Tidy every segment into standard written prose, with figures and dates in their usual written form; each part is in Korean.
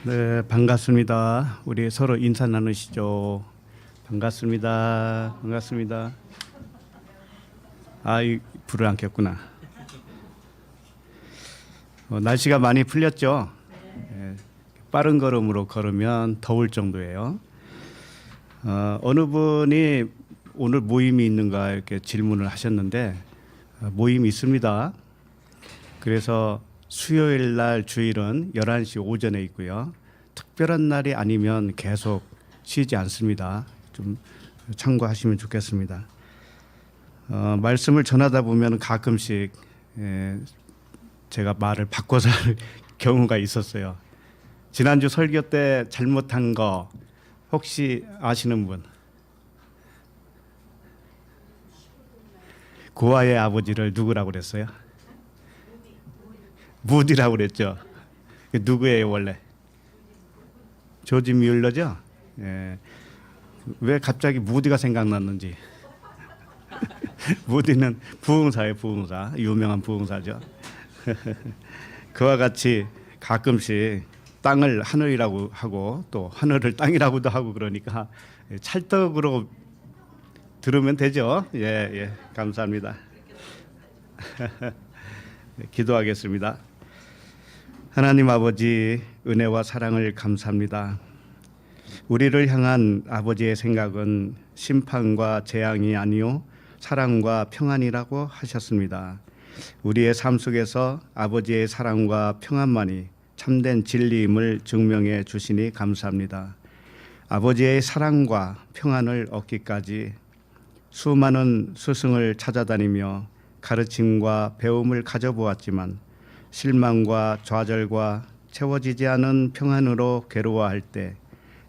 네, 반갑습니다. 우리 서로 인사 나누시죠. 반갑습니다. 반갑습니다. 불을 안 켰구나. 날씨가 많이 풀렸죠. 네, 빠른 걸음으로 걸으면 더울 정도예요. 어느 분이 오늘 모임이 있는가 이렇게 질문을 하셨는데 모임이 있습니다. 그래서 수요일 날 주일은 11시 오전에 있고요. 특별한 날이 아니면 계속 쉬지 않습니다. 좀 참고하시면 좋겠습니다. 말씀을 전하다 보면 가끔씩 제가 말을 바꿔서 할 경우가 있었어요. 지난주 설교 때 잘못한 거 혹시 아시는 분? 고아의 아버지를 누구라고 그랬어요? 무디라고 그랬죠. 누구예요 원래? 조지 뮬러죠. 예. 왜 갑자기 무디가 생각났는지. 무디는 부흥사예요, 부흥사. 유명한 부흥사죠. 그와 같이 가끔씩 땅을 하늘이라고 하고 또 하늘을 땅이라고도 하고 그러니까 찰떡으로 들으면 되죠. 예, 감사합니다. 기도하겠습니다. 하나님 아버지, 은혜와 사랑을 감사합니다. 우리를 향한 아버지의 생각은 심판과 재앙이 아니요 사랑과 평안이라고 하셨습니다. 우리의 삶 속에서 아버지의 사랑과 평안만이 참된 진리임을 증명해 주시니 감사합니다. 아버지의 사랑과 평안을 얻기까지 수많은 스승을 찾아다니며 가르침과 배움을 가져보았지만 실망과 좌절과 채워지지 않은 평안으로 괴로워할 때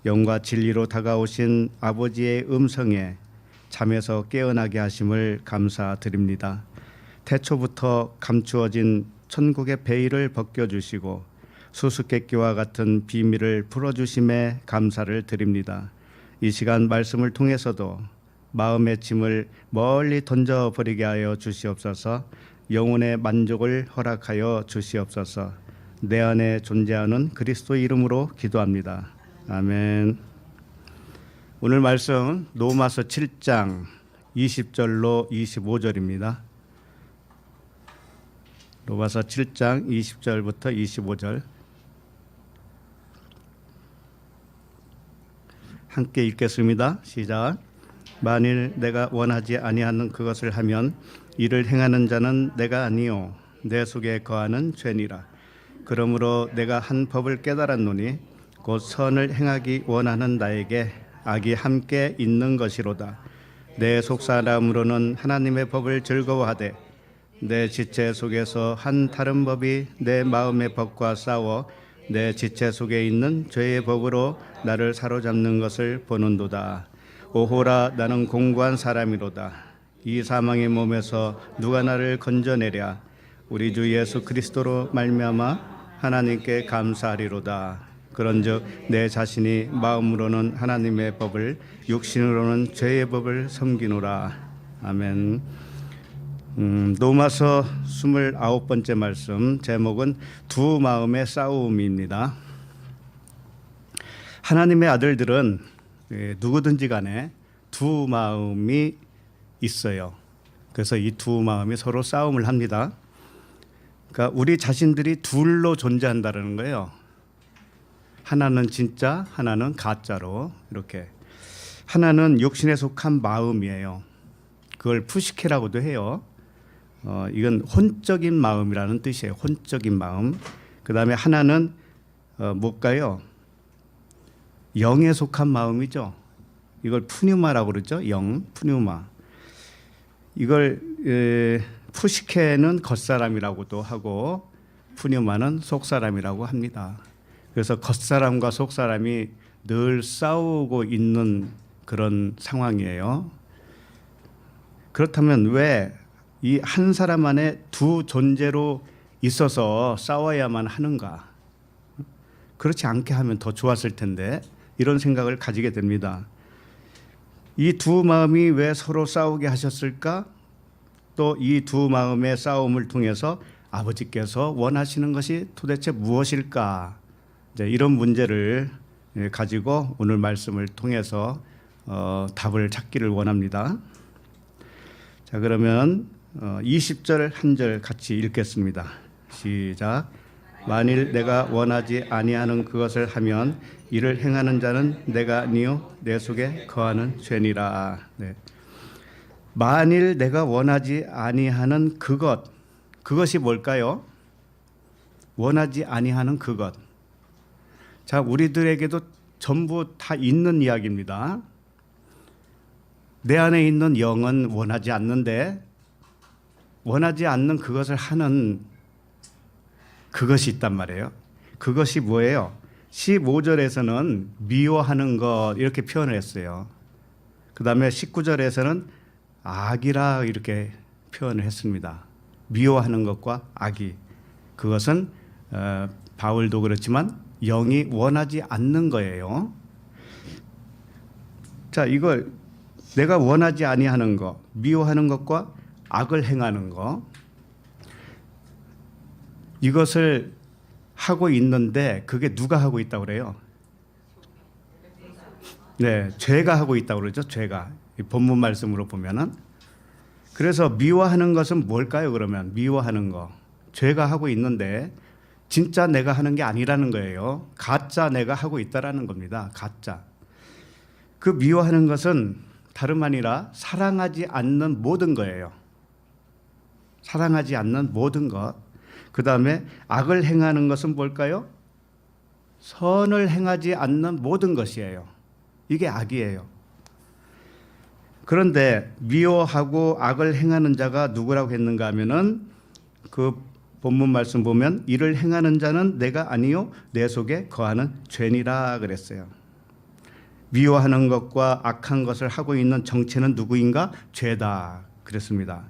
영과 진리로 다가오신 아버지의 음성에 잠에서 깨어나게 하심을 감사드립니다. 태초부터 감추어진 천국의 베일을 벗겨주시고 수수께끼와 같은 비밀을 풀어주심에 감사를 드립니다. 이 시간 말씀을 통해서도 마음의 짐을 멀리 던져버리게 하여 주시옵소서. 영혼의 만족을 허락하여 주시옵소서. 내 안에 존재하는 그리스도 이름으로 기도합니다. 아멘. 오늘 말씀 로마서 7장 20절로 25절입니다. 로마서 7장 20절부터 25절 함께 읽겠습니다. 시작. 만일 내가 원하지 아니하는 그것을 하면 이를 행하는 자는 내가 아니요 내 속에 거하는 죄니라. 그러므로 내가 한 법을 깨달았노니 곧 선을 행하기 원하는 나에게 악이 함께 있는 것이로다. 내 속사람으로는 하나님의 법을 즐거워하되 내 지체 속에서 한 다른 법이 내 마음의 법과 싸워 내 지체 속에 있는 죄의 법으로 나를 사로잡는 것을 보는도다. 오호라, 나는 공고한 사람이로다. 이 사망의 몸에서 누가 나를 건져내랴. 우리 주 예수 그리스도로 말미암아 하나님께 감사하리로다. 그런즉 내 자신이 마음으로는 하나님의 법을 육신으로는 죄의 법을 섬기노라. 아멘. 로마서 29번째 말씀 제목은 두 마음의 싸움입니다. 하나님의 아들들은 누구든지 간에 두 마음이 있어요. 그래서 이 두 마음이 서로 싸움을 합니다. 그러니까 우리 자신들이 둘로 존재한다는 거예요. 하나는 진짜, 하나는 가짜로 이렇게. 하나는 육신에 속한 마음이에요. 그걸 푸시케라고도 해요. 이건 혼적인 마음이라는 뜻이에요. 혼적인 마음. 그 다음에 하나는 뭘까요? 영에 속한 마음이죠. 이걸 푸뉴마라고 그러죠. 영, 푸뉴마. 이걸 푸시케는 겉사람이라고도 하고 푸뉴마는 속사람이라고 합니다. 그래서 겉사람과 속사람이 늘 싸우고 있는 그런 상황이에요. 그렇다면 왜 이 한 사람 안에 두 존재로 있어서 싸워야만 하는가? 그렇지 않게 하면 더 좋았을 텐데 이런 생각을 가지게 됩니다. 이 두 마음이 왜 서로 싸우게 하셨을까? 또 이 두 마음의 싸움을 통해서 아버지께서 원하시는 것이 도대체 무엇일까? 이제 이런 문제를 가지고 오늘 말씀을 통해서 답을 찾기를 원합니다. 자, 그러면 20절 한 절 같이 읽겠습니다. 시작. 만일 내가 원하지 아니하는 그것을 하면 이를 행하는 자는 내가 아니요 내 속에 거하는 죄니라. 네. 만일 내가 원하지 아니하는 그것이 뭘까요? 원하지 아니하는 그것. 자, 우리들에게도 전부 다 있는 이야기입니다. 내 안에 있는 영은 원하지 않는데 원하지 않는 그것을 하는 그것이 있단 말이에요. 그것이 뭐예요? 15절에서는 미워하는 것 이렇게 표현을 했어요. 그 다음에 19절에서는 악이라 이렇게 표현을 했습니다. 미워하는 것과 악이. 그것은 바울도 그렇지만 영이 원하지 않는 거예요. 자, 이걸 내가 원하지 아니하는 것, 미워하는 것과 악을 행하는 것, 이것을 하고 있는데 그게 누가 하고 있다고 그래요? 네, 죄가 하고 있다고 그러죠. 죄가. 이 본문 말씀으로 보면은. 그래서 미워하는 것은 뭘까요? 그러면 미워하는 거. 죄가 하고 있는데 진짜 내가 하는 게 아니라는 거예요. 가짜 내가 하고 있다라는 겁니다. 가짜. 그 미워하는 것은 다름 아니라 사랑하지 않는 모든 거예요. 사랑하지 않는 모든 것. 그 다음에 악을 행하는 것은 뭘까요? 선을 행하지 않는 모든 것이에요. 이게 악이에요. 그런데 미워하고 악을 행하는 자가 누구라고 했는가 하면은 그 본문 말씀 보면 이를 행하는 자는 내가 아니요 내 속에 거하는 죄니라 그랬어요. 미워하는 것과 악한 것을 하고 있는 정체는 누구인가? 죄다 그랬습니다.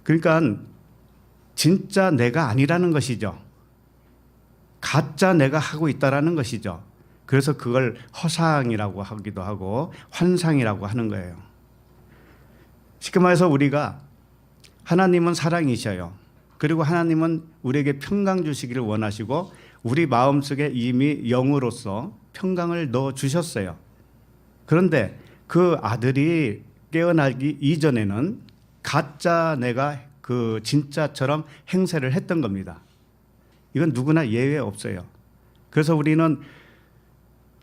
그러니까 진짜 내가 아니라는 것이죠. 가짜 내가 하고 있다라는 것이죠. 그래서 그걸 허상이라고 하기도 하고 환상이라고 하는 거예요. 쉽게 말해서 우리가 하나님은 사랑이셔요. 그리고 하나님은 우리에게 평강 주시기를 원하시고 우리 마음속에 이미 영으로서 평강을 넣어 주셨어요. 그런데 그 아들이 깨어나기 이전에는 가짜 내가 그 진짜처럼 행세를 했던 겁니다. 이건 누구나 예외 없어요. 그래서 우리는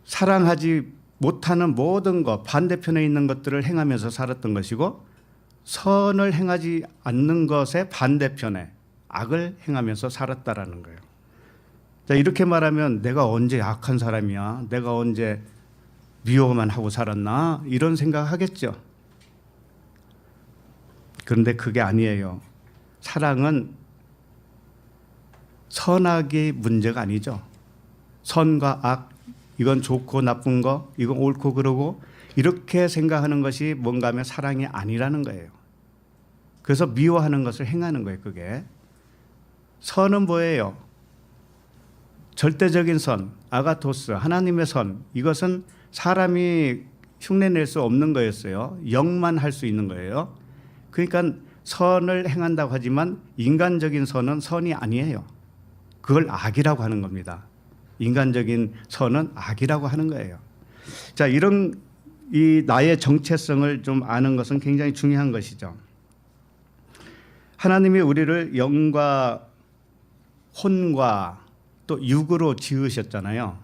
사랑하지 못하는 모든 것, 반대편에 있는 것들을 행하면서 살았던 것이고 선을 행하지 않는 것의 반대편에 악을 행하면서 살았다라는 거예요. 자, 이렇게 말하면 내가 언제 악한 사람이야? 내가 언제 미워만 하고 살았나? 이런 생각하겠죠. 그런데 그게 아니에요. 사랑은 선악의 문제가 아니죠. 선과 악, 이건 좋고 나쁜 거, 이건 옳고 그러고 이렇게 생각하는 것이 뭔가 하면 사랑이 아니라는 거예요. 그래서 미워하는 것을 행하는 거예요. 그게. 선은 뭐예요? 절대적인 선, 아가토스, 하나님의 선. 이것은 사람이 흉내낼 수 없는 거였어요. 영만 할 수 있는 거예요. 그러니까 선을 행한다고 하지만 인간적인 선은 선이 아니에요. 그걸 악이라고 하는 겁니다. 인간적인 선은 악이라고 하는 거예요. 자, 이런 이 나의 정체성을 좀 아는 것은 굉장히 중요한 것이죠. 하나님이 우리를 영과 혼과 또 육으로 지으셨잖아요.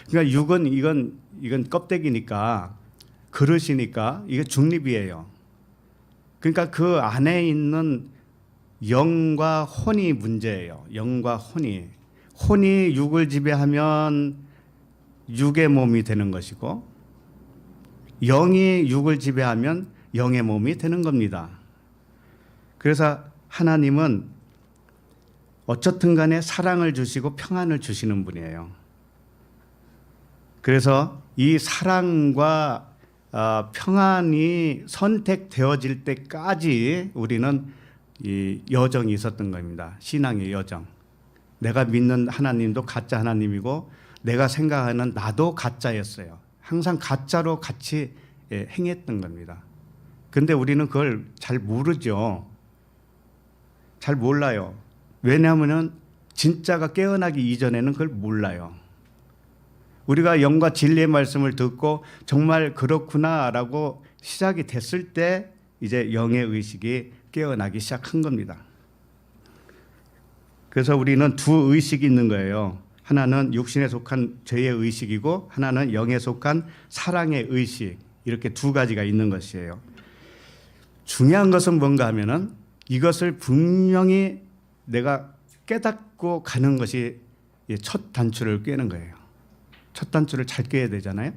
그러니까 육은 이건 껍데기니까 그릇이니까 이게 중립이에요. 그러니까 그 안에 있는 영과 혼이 문제예요. 영과 혼이. 혼이 육을 지배하면 육의 몸이 되는 것이고 영이 육을 지배하면 영의 몸이 되는 겁니다. 그래서 하나님은 어쨌든 간에 사랑을 주시고 평안을 주시는 분이에요. 그래서 이 사랑과 평안이 선택되어질 때까지 우리는 이 여정이 있었던 겁니다. 신앙의 여정. 내가 믿는 하나님도 가짜 하나님이고 내가 생각하는 나도 가짜였어요. 항상 가짜로 같이 행했던 겁니다. 그런데 우리는 그걸 잘 모르죠. 잘 몰라요. 왜냐하면 진짜가 깨어나기 이전에는 그걸 몰라요. 우리가 영과 진리의 말씀을 듣고 정말 그렇구나라고 시작이 됐을 때 이제 영의 의식이 깨어나기 시작한 겁니다. 그래서 우리는 두 의식이 있는 거예요. 하나는 육신에 속한 죄의 의식이고 하나는 영에 속한 사랑의 의식, 이렇게 두 가지가 있는 것이에요. 중요한 것은 뭔가 하면은 이것을 분명히 내가 깨닫고 가는 것이 첫 단추를 꿰는 거예요. 첫 단추를 잘 꿰야 되잖아요.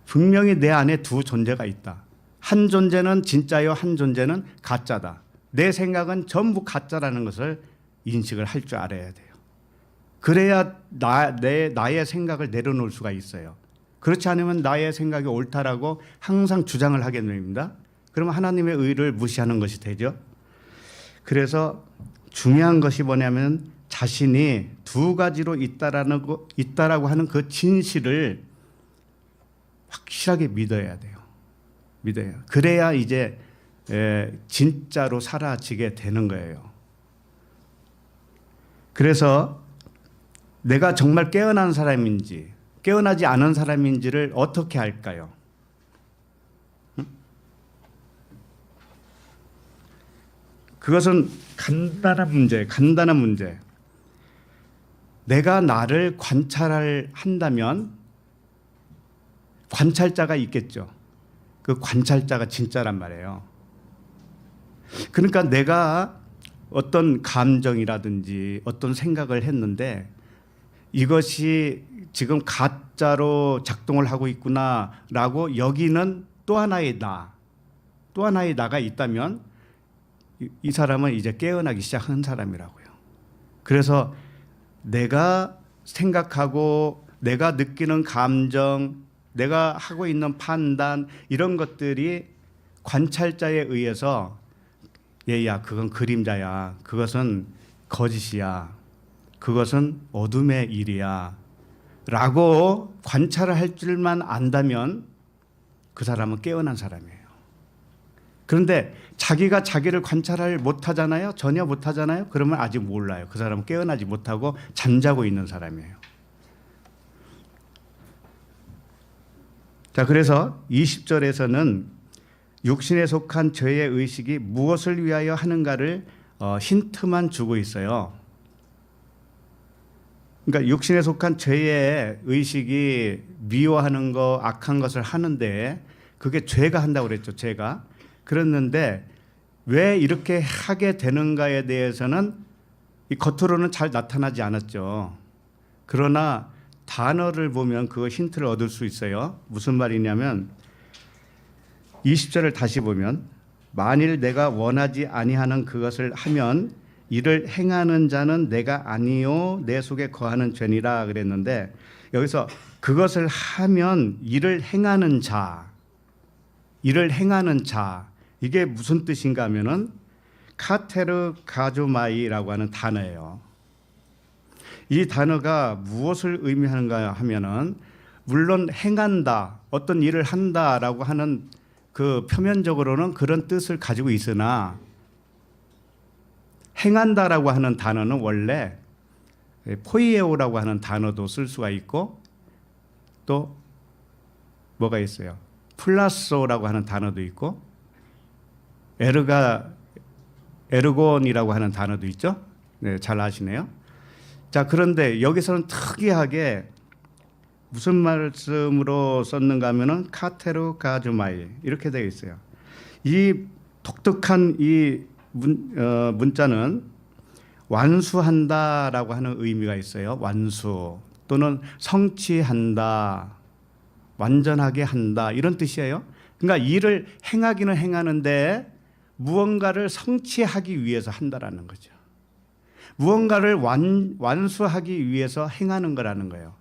분명히 내 안에 두 존재가 있다. 한 존재는 진짜요, 한 존재는 가짜다. 내 생각은 전부 가짜라는 것을 인식을 할 줄 알아야 돼요. 그래야 나의 생각을 내려놓을 수가 있어요. 그렇지 않으면 나의 생각이 옳다라고 항상 주장을 하게 됩니다. 그러면 하나님의 의를 무시하는 것이 되죠. 그래서 중요한 것이 뭐냐면 자신이 두 가지로 있다라고 하는 그 진실을 확실하게 믿어야 돼요. 믿어요. 그래야 이제 진짜로 사라지게 되는 거예요. 그래서 내가 정말 깨어난 사람인지 깨어나지 않은 사람인지를 어떻게 할까요? 그것은 간단한 문제. 내가 나를 관찰을 한다면 관찰자가 있겠죠. 그 관찰자가 진짜란 말이에요. 그러니까 내가 어떤 감정이라든지 어떤 생각을 했는데 이것이 지금 가짜로 작동을 하고 있구나라고 여기는 또 하나의 나가 있다면 이 사람은 이제 깨어나기 시작한 사람이라고요. 그래서 내가 생각하고 내가 느끼는 감정, 내가 하고 있는 판단, 이런 것들이 관찰자에 의해서 얘야 그건 그림자야, 그것은 거짓이야, 그것은 어둠의 일이야 라고 관찰을 할 줄만 안다면 그 사람은 깨어난 사람이에요. 그런데 자기가 자기를 관찰을 못하잖아요. 전혀 못하잖아요. 그러면 아직 몰라요. 그 사람은 깨어나지 못하고 잠자고 있는 사람이에요. 자, 그래서 20절에서는 육신에 속한 죄의 의식이 무엇을 위하여 하는가를 힌트만 주고 있어요. 그러니까 육신에 속한 죄의 의식이 미워하는 거, 악한 것을 하는데 그게 죄가 한다고 그랬죠. 죄가. 그랬는데 왜 이렇게 하게 되는가에 대해서는 이 겉으로는 잘 나타나지 않았죠. 그러나 단어를 보면 그 힌트를 얻을 수 있어요. 무슨 말이냐면 20절을 다시 보면 만일 내가 원하지 아니하는 그것을 하면 이를 행하는 자는 내가 아니요 내 속에 거하는 죄니라 그랬는데 여기서 그것을 하면 이를 행하는 자, 이게 무슨 뜻인가 하면은 카테르 가조마이라고 하는 단어예요. 이 단어가 무엇을 의미하는가 하면은 물론 행한다, 어떤 일을 한다라고 하는 그 표면적으로는 그런 뜻을 가지고 있으나 행한다라고 하는 단어는 원래 포이에오라고 하는 단어도 쓸 수가 있고 또 뭐가 있어요? 플라소라고 하는 단어도 있고 에르곤이라고 하는 단어도 있죠. 네, 잘 아시네요. 자, 그런데 여기서는 특이하게 무슨 말씀으로 썼는가 하면은 카테르 가주마이 이렇게 되어 있어요. 이 독특한 이 문자는 완수한다라고 하는 의미가 있어요. 완수 또는 성취한다, 완전하게 한다 이런 뜻이에요. 그러니까 일을 행하기는 행하는데 무언가를 성취하기 위해서 한다라는 거죠. 무언가를 완수하기 위해서 행하는 거라는 거예요.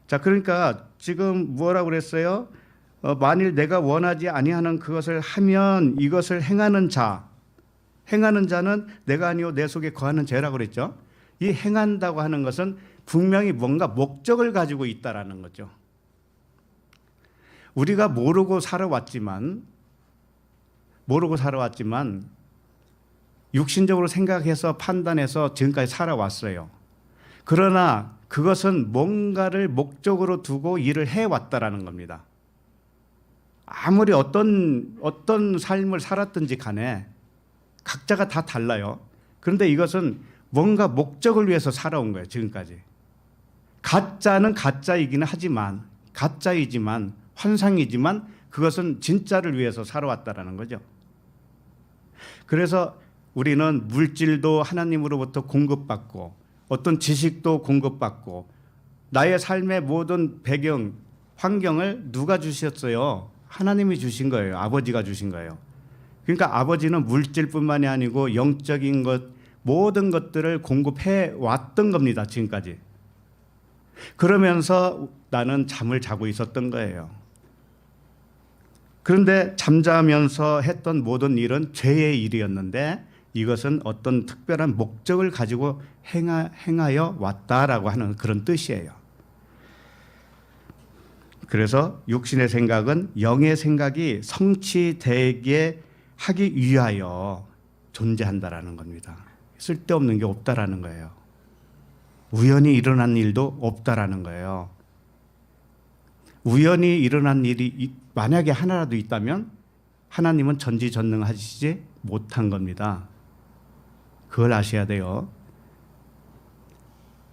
자, 그러니까 지금 뭐라고 그랬어요? 만일 내가 원하지 아니하는 그것을 하면 이것을 행하는 자는 내가 아니요 내 속에 거하는 죄라고 그랬죠. 이 행한다고 하는 것은 분명히 뭔가 목적을 가지고 있다라는 거죠. 우리가 모르고 살아왔지만 육신적으로 생각해서 판단해서 지금까지 살아왔어요. 그러나 그것은 뭔가를 목적으로 두고 일을 해왔다라는 겁니다. 아무리 어떤 삶을 살았든지 간에 각자가 다 달라요. 그런데 이것은 뭔가 목적을 위해서 살아온 거예요. 지금까지. 가짜는 가짜이기는 하지만, 가짜이지만, 환상이지만 그것은 진짜를 위해서 살아왔다라는 거죠. 그래서 우리는 물질도 하나님으로부터 공급받고 어떤 지식도 공급받고 나의 삶의 모든 배경, 환경을 누가 주셨어요? 하나님이 주신 거예요. 아버지가 주신 거예요. 그러니까 아버지는 물질뿐만이 아니고 영적인 것, 모든 것들을 공급해 왔던 겁니다. 지금까지. 그러면서 나는 잠을 자고 있었던 거예요. 그런데 잠자면서 했던 모든 일은 죄의 일이었는데 이것은 어떤 특별한 목적을 가지고 행하여 왔다라고 하는 그런 뜻이에요. 그래서 육신의 생각은 영의 생각이 성취되게 하기 위하여 존재한다라는 겁니다. 쓸데없는 게 없다라는 거예요. 우연히 일어난 일도 없다라는 거예요. 우연히 일어난 일이 만약에 하나라도 있다면 하나님은 전지전능하시지 못한 겁니다. 그걸 아셔야 돼요.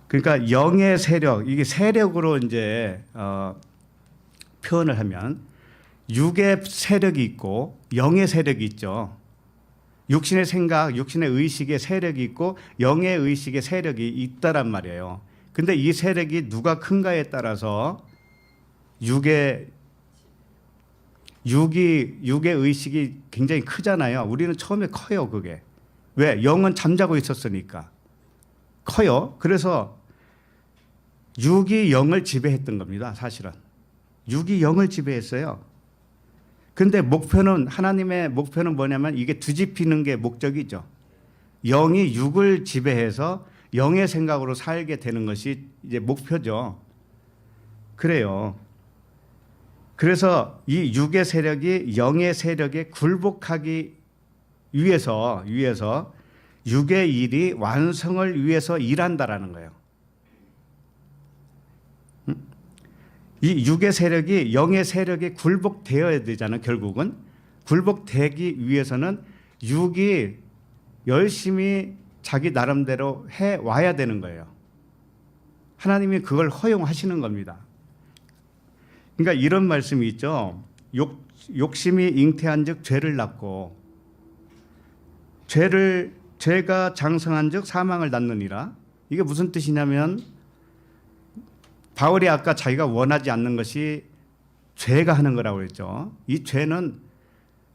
그러니까 영의 세력, 이게 세력으로 이제 표현을 하면 육의 세력이 있고 영의 세력이 있죠. 육신의 생각, 육신의 의식의 세력이 있고 영의 의식의 세력이 있다란 말이에요. 근데 이 세력이 누가 큰가에 따라서 육의 의식이 굉장히 크잖아요. 우리는 처음에 커요, 그게. 왜? 영은 잠자고 있었으니까. 커요. 그래서 육이 영을 지배했던 겁니다, 사실은. 육이 영을 지배했어요. 근데 하나님의 목표는 뭐냐면 이게 뒤집히는 게 목적이죠. 영이 육을 지배해서 영의 생각으로 살게 되는 것이 이제 목표죠. 그래요. 그래서 이 육의 세력이 영의 세력에 굴복하기 위해서 육의 일이 완성을 위해서 일한다라는 거예요. 이 육의 세력이 영의 세력에 굴복되어야 되잖아요. 결국은 굴복되기 위해서는 육이 열심히 자기 나름대로 해와야 되는 거예요. 하나님이 그걸 허용하시는 겁니다. 그러니까 이런 말씀이 있죠. 욕심이 잉태한 즉 죄를 낳고 죄가 장성한 즉 사망을 낳느니라. 이게 무슨 뜻이냐면 바울이 아까 자기가 원하지 않는 것이 죄가 하는 거라고 했죠. 이 죄는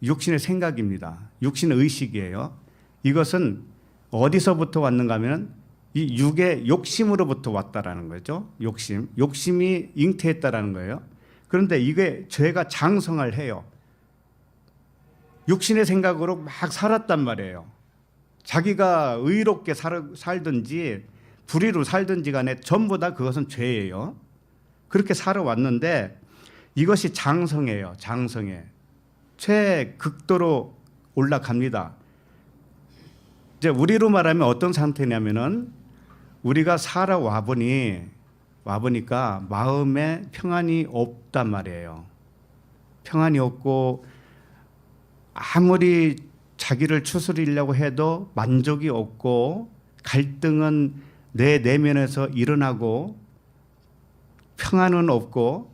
육신의 생각입니다. 육신의 의식이에요. 이것은 어디서부터 왔는가 하면 이 육의 욕심으로부터 왔다라는 거죠. 욕심이 잉태했다라는 거예요. 그런데 이게 죄가 장성을 해요. 육신의 생각으로 막 살았단 말이에요. 자기가 의롭게 살든지 불의로 살든지 간에 전부 다 그것은 죄예요. 그렇게 살아왔는데 이것이 장성해요. 장성해. 최극도로 올라갑니다. 이제 우리로 말하면 어떤 상태냐면은 우리가 살아와 보니까 마음에 평안이 없단 말이에요. 평안이 없고 아무리 자기를 추스리려고 해도 만족이 없고 갈등은 내 내면에서 일어나고 평안은 없고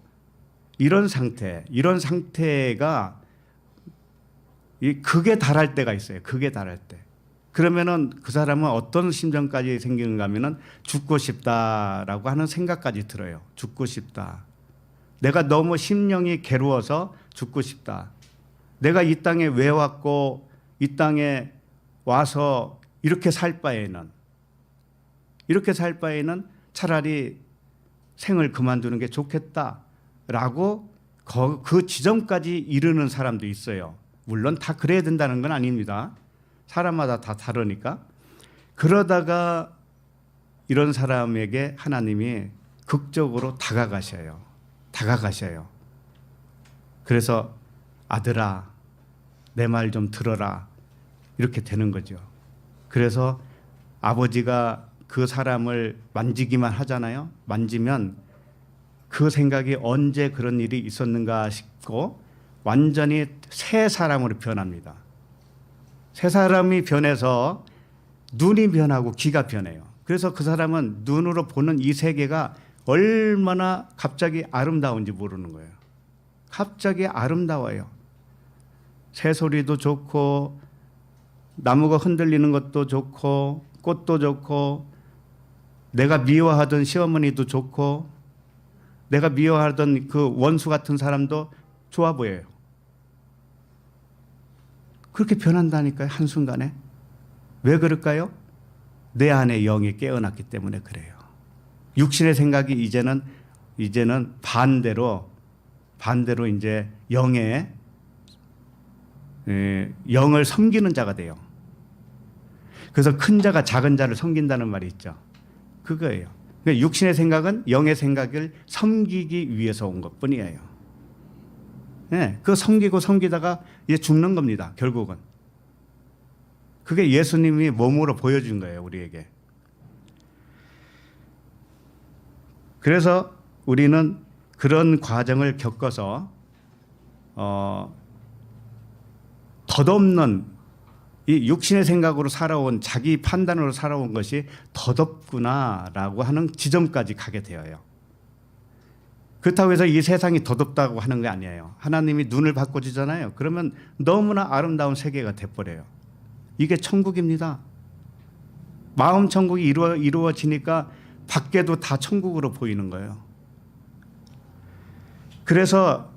이런 상태가 극에 달할 때가 있어요. 극에 달할 때. 그러면은 그 사람은 어떤 심정까지 생기는가 하면은 죽고 싶다라고 하는 생각까지 들어요. 죽고 싶다. 내가 너무 심령이 괴로워서 죽고 싶다. 내가 이 땅에 왜 왔고 이 땅에 와서 이렇게 살 바에는 차라리 생을 그만두는 게 좋겠다라고 그 지점까지 이르는 사람도 있어요. 물론 다 그래야 된다는 건 아닙니다. 사람마다 다 다르니까. 그러다가 이런 사람에게 하나님이 극적으로 다가가셔요. 그래서 아들아, 내 말 좀 들어라. 이렇게 되는 거죠. 그래서 아버지가 그 사람을 만지기만 하잖아요. 만지면 그 생각이 언제 그런 일이 있었는가 싶고 완전히 새 사람으로 변합니다. 새 사람이 변해서 눈이 변하고 귀가 변해요. 그래서 그 사람은 눈으로 보는 이 세계가 얼마나 갑자기 아름다운지 모르는 거예요. 갑자기 아름다워요. 새소리도 좋고 나무가 흔들리는 것도 좋고 꽃도 좋고 내가 미워하던 시어머니도 좋고 내가 미워하던 그 원수 같은 사람도 좋아 보여요. 그렇게 변한다니까요. 한순간에. 왜 그럴까요? 내 안에 영이 깨어났기 때문에 그래요. 육신의 생각이 이제는 반대로 이제 영을 섬기는 자가 돼요. 그래서 큰 자가 작은 자를 섬긴다는 말이 있죠. 그거예요. 그러니까 육신의 생각은 영의 생각을 섬기기 위해서 온 것뿐이에요. 네, 그 섬기다가 이제 죽는 겁니다. 결국은. 그게 예수님이 몸으로 보여준 거예요. 우리에게. 그래서 우리는 그런 과정을 겪어서 덧없는 이 육신의 생각으로 살아온 자기 판단으로 살아온 것이 덧없구나라고 하는 지점까지 가게 되어요. 그렇다고 해서 이 세상이 덧없다고 하는 게 아니에요. 하나님이 눈을 바꿔주잖아요. 그러면 너무나 아름다운 세계가 돼버려요. 이게 천국입니다. 마음 천국이 이루어지니까 밖에도 다 천국으로 보이는 거예요. 그래서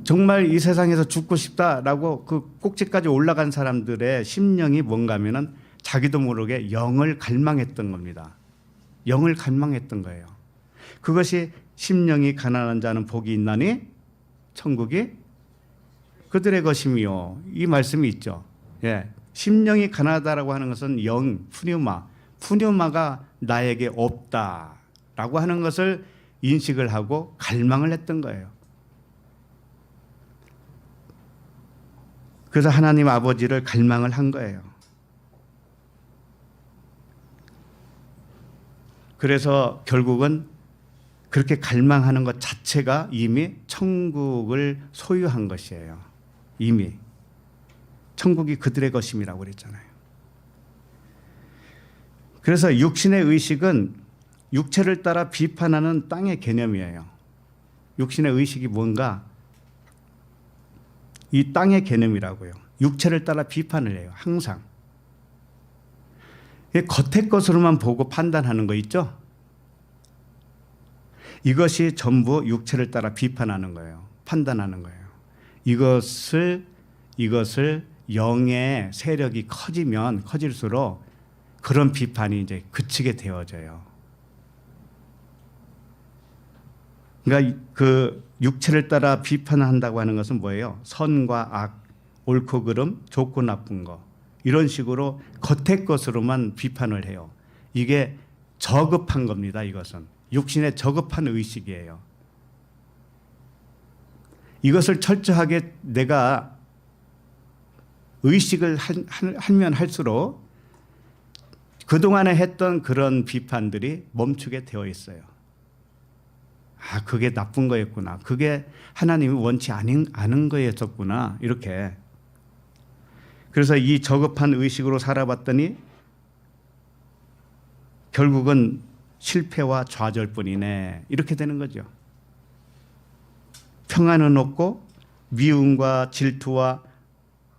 정말 이 세상에서 죽고 싶다라고 그 꼭지까지 올라간 사람들의 심령이 뭔가 하면은 자기도 모르게 영을 갈망했던 겁니다. 영을 갈망했던 거예요. 그것이 심령이 가난한 자는 복이 있나니 천국이 그들의 것이며 이 말씀이 있죠. 예. 심령이 가난하다라고 하는 것은 영, 푸뉴마가 나에게 없다라고 하는 것을 인식을 하고 갈망을 했던 거예요. 그래서 하나님 아버지를 갈망을 한 거예요. 그래서 결국은 그렇게 갈망하는 것 자체가 이미 천국을 소유한 것이에요. 이미. 천국이 그들의 것임이라고 그랬잖아요. 그래서 육신의 의식은 육체를 따라 비판하는 땅의 개념이에요. 육신의 의식이 뭔가 이 땅의 개념이라고요. 육체를 따라 비판을 해요. 항상. 겉의 것으로만 보고 판단하는 거 있죠? 이것이 전부 육체를 따라 비판하는 거예요. 판단하는 거예요. 이것을 영의 세력이 커지면 커질수록 그런 비판이 이제 그치게 되어져요. 그러니까 그 육체를 따라 비판한다고 하는 것은 뭐예요? 선과 악, 옳고 그름, 좋고 나쁜 거 이런 식으로 겉의 것으로만 비판을 해요. 이게 저급한 겁니다. 이것은 육신의 저급한 의식이에요. 이것을 철저하게 내가 의식을 하면 할수록 그동안에 했던 그런 비판들이 멈추게 되어 있어요. 아, 그게 나쁜 거였구나. 그게 하나님이 원치 않은 거였었구나. 이렇게. 그래서 이 저급한 의식으로 살아봤더니 결국은 실패와 좌절뿐이네. 이렇게 되는 거죠. 평안은 없고 미움과 질투와